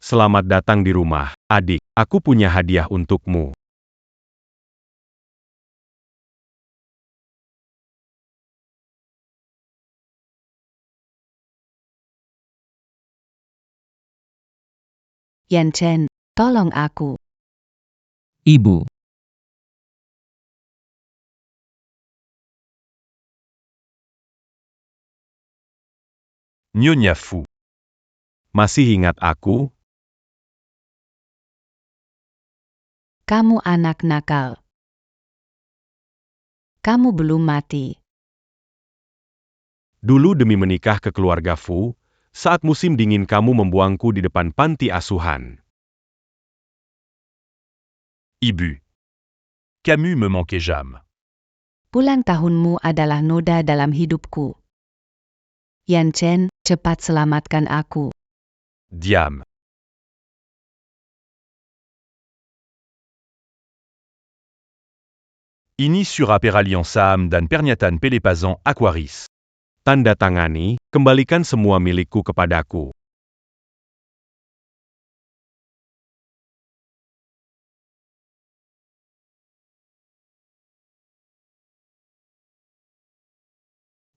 Selamat datang di rumah, adik. Aku punya hadiah untukmu. Yanchen, tolong aku. Ibu, Nyonya Fu. Masih ingat aku? Kamu anak nakal. Kamu belum mati. Dulu demi menikah ke keluarga Fu, saat musim dingin kamu membuangku di depan panti asuhan. Ibu. Camus me manquait jam. Ulang tahunmu adalah noda dalam hidupku. Yanchen, cepat selamatkan aku. Diam. Ini surat peraliansam dan pernyataan pelepasant Aquaris. Tanda tangani, kembalikan semua milikku kepadaku.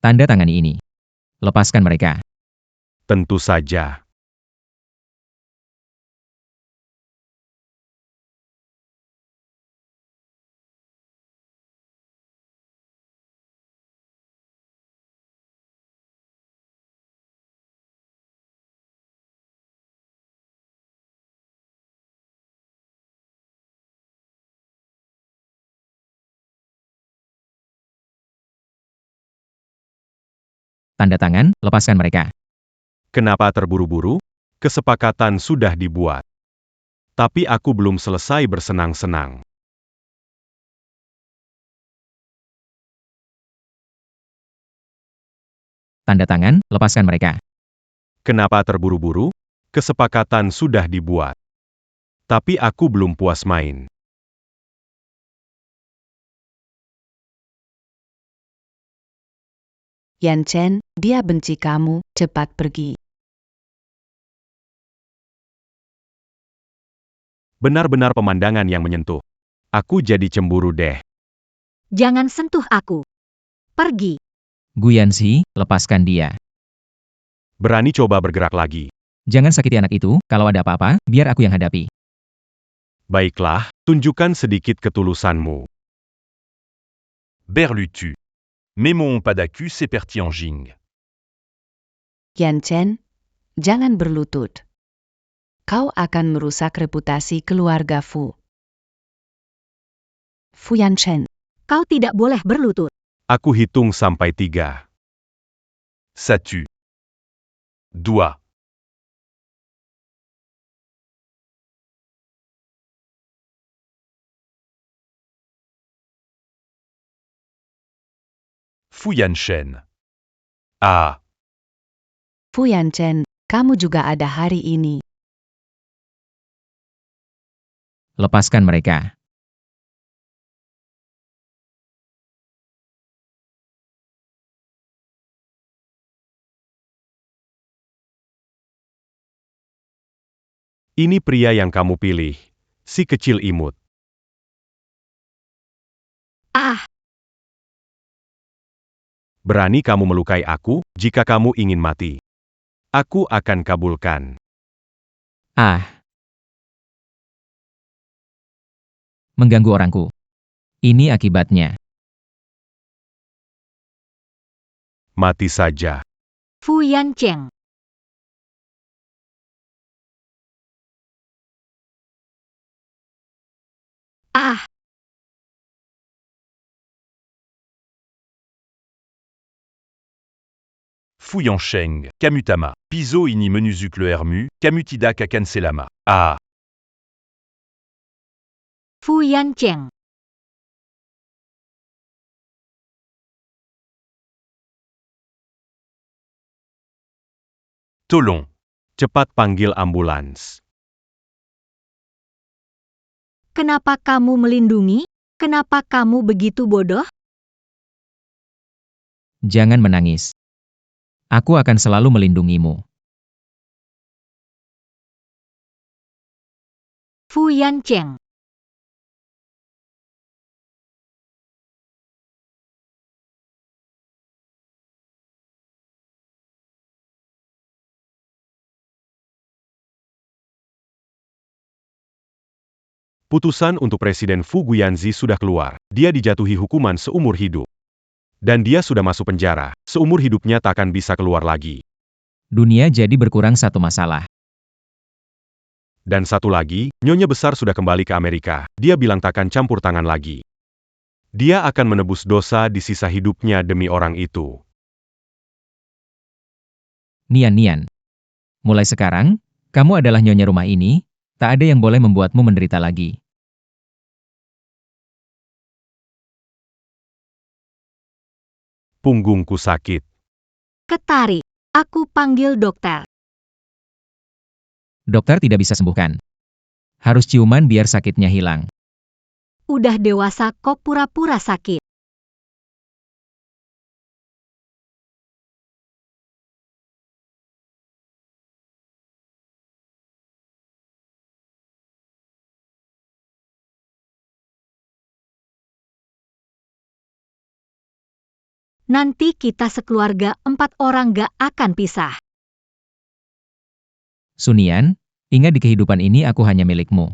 tanda tangani ini. Lepaskan mereka. Tentu saja. Tanda tangan, lepaskan mereka. Kenapa terburu-buru? Kesepakatan sudah dibuat. Tapi aku belum selesai bersenang-senang. Tanda tangan, lepaskan mereka. Kenapa terburu-buru? Kesepakatan sudah dibuat. Tapi aku belum puas main. Yan Chen, dia benci kamu, cepat pergi. Benar-benar pemandangan yang menyentuh. Aku jadi cemburu deh. Jangan sentuh aku. Pergi. Guyanxi, lepaskan dia. Berani coba bergerak lagi. Jangan sakiti anak itu, kalau ada apa-apa, biar aku yang hadapi. Baiklah, tunjukkan sedikit ketulusanmu. Berlutu. Mais mon Padacus et Pertianjing. Yan Chen, jangan berlutut. Kau akan merusak reputasi keluarga Fu. Fu Yan Chen, Kau tidak boleh berlutut. Aku hitung sampai 3. Ça tue. Doigt. Fu Yanshen. Ah. Fu Yan Chen, kamu juga ada hari ini. Lepaskan mereka. Ini pria yang kamu pilih. Si kecil imut. Ah, Berani kamu melukai aku, jika kamu ingin mati. Aku akan kabulkan. Ah. Mengganggu orangku. Ini akibatnya. Mati saja. Fu Yan Cheng. Ah, Fu Yansheng. Kamutama. Piso ini menuzuk le hermu. Kamutida kakanselama. Ah. Fu Yan Cheng. Tolong. Cepat panggil ambulans. Kenapa kamu melindungi? Kenapa kamu begitu bodoh? Jangan menangis. Aku akan selalu melindungimu. Fu Yan Cheng. Putusan untuk Presiden Fu Guyanzi sudah keluar. Dia dijatuhi hukuman seumur hidup. Dan dia sudah masuk penjara. Seumur hidupnya takkan bisa keluar lagi. Dunia jadi berkurang satu masalah. Dan satu lagi, Nyonya Besar sudah kembali ke Amerika. Dia bilang takkan campur tangan lagi. Dia akan menebus dosa di sisa hidupnya demi orang itu. Nian. Mulai sekarang, kamu adalah nyonya rumah ini, tak ada yang boleh membuatmu menderita lagi. Punggungku sakit. Ketarik. Aku panggil dokter. Dokter tidak bisa sembuhkan. Harus ciuman biar sakitnya hilang. Udah dewasa kok pura-pura sakit. Nanti kita sekeluarga 4 orang gak akan pisah. Sunian, ingat di kehidupan ini aku hanya milikmu.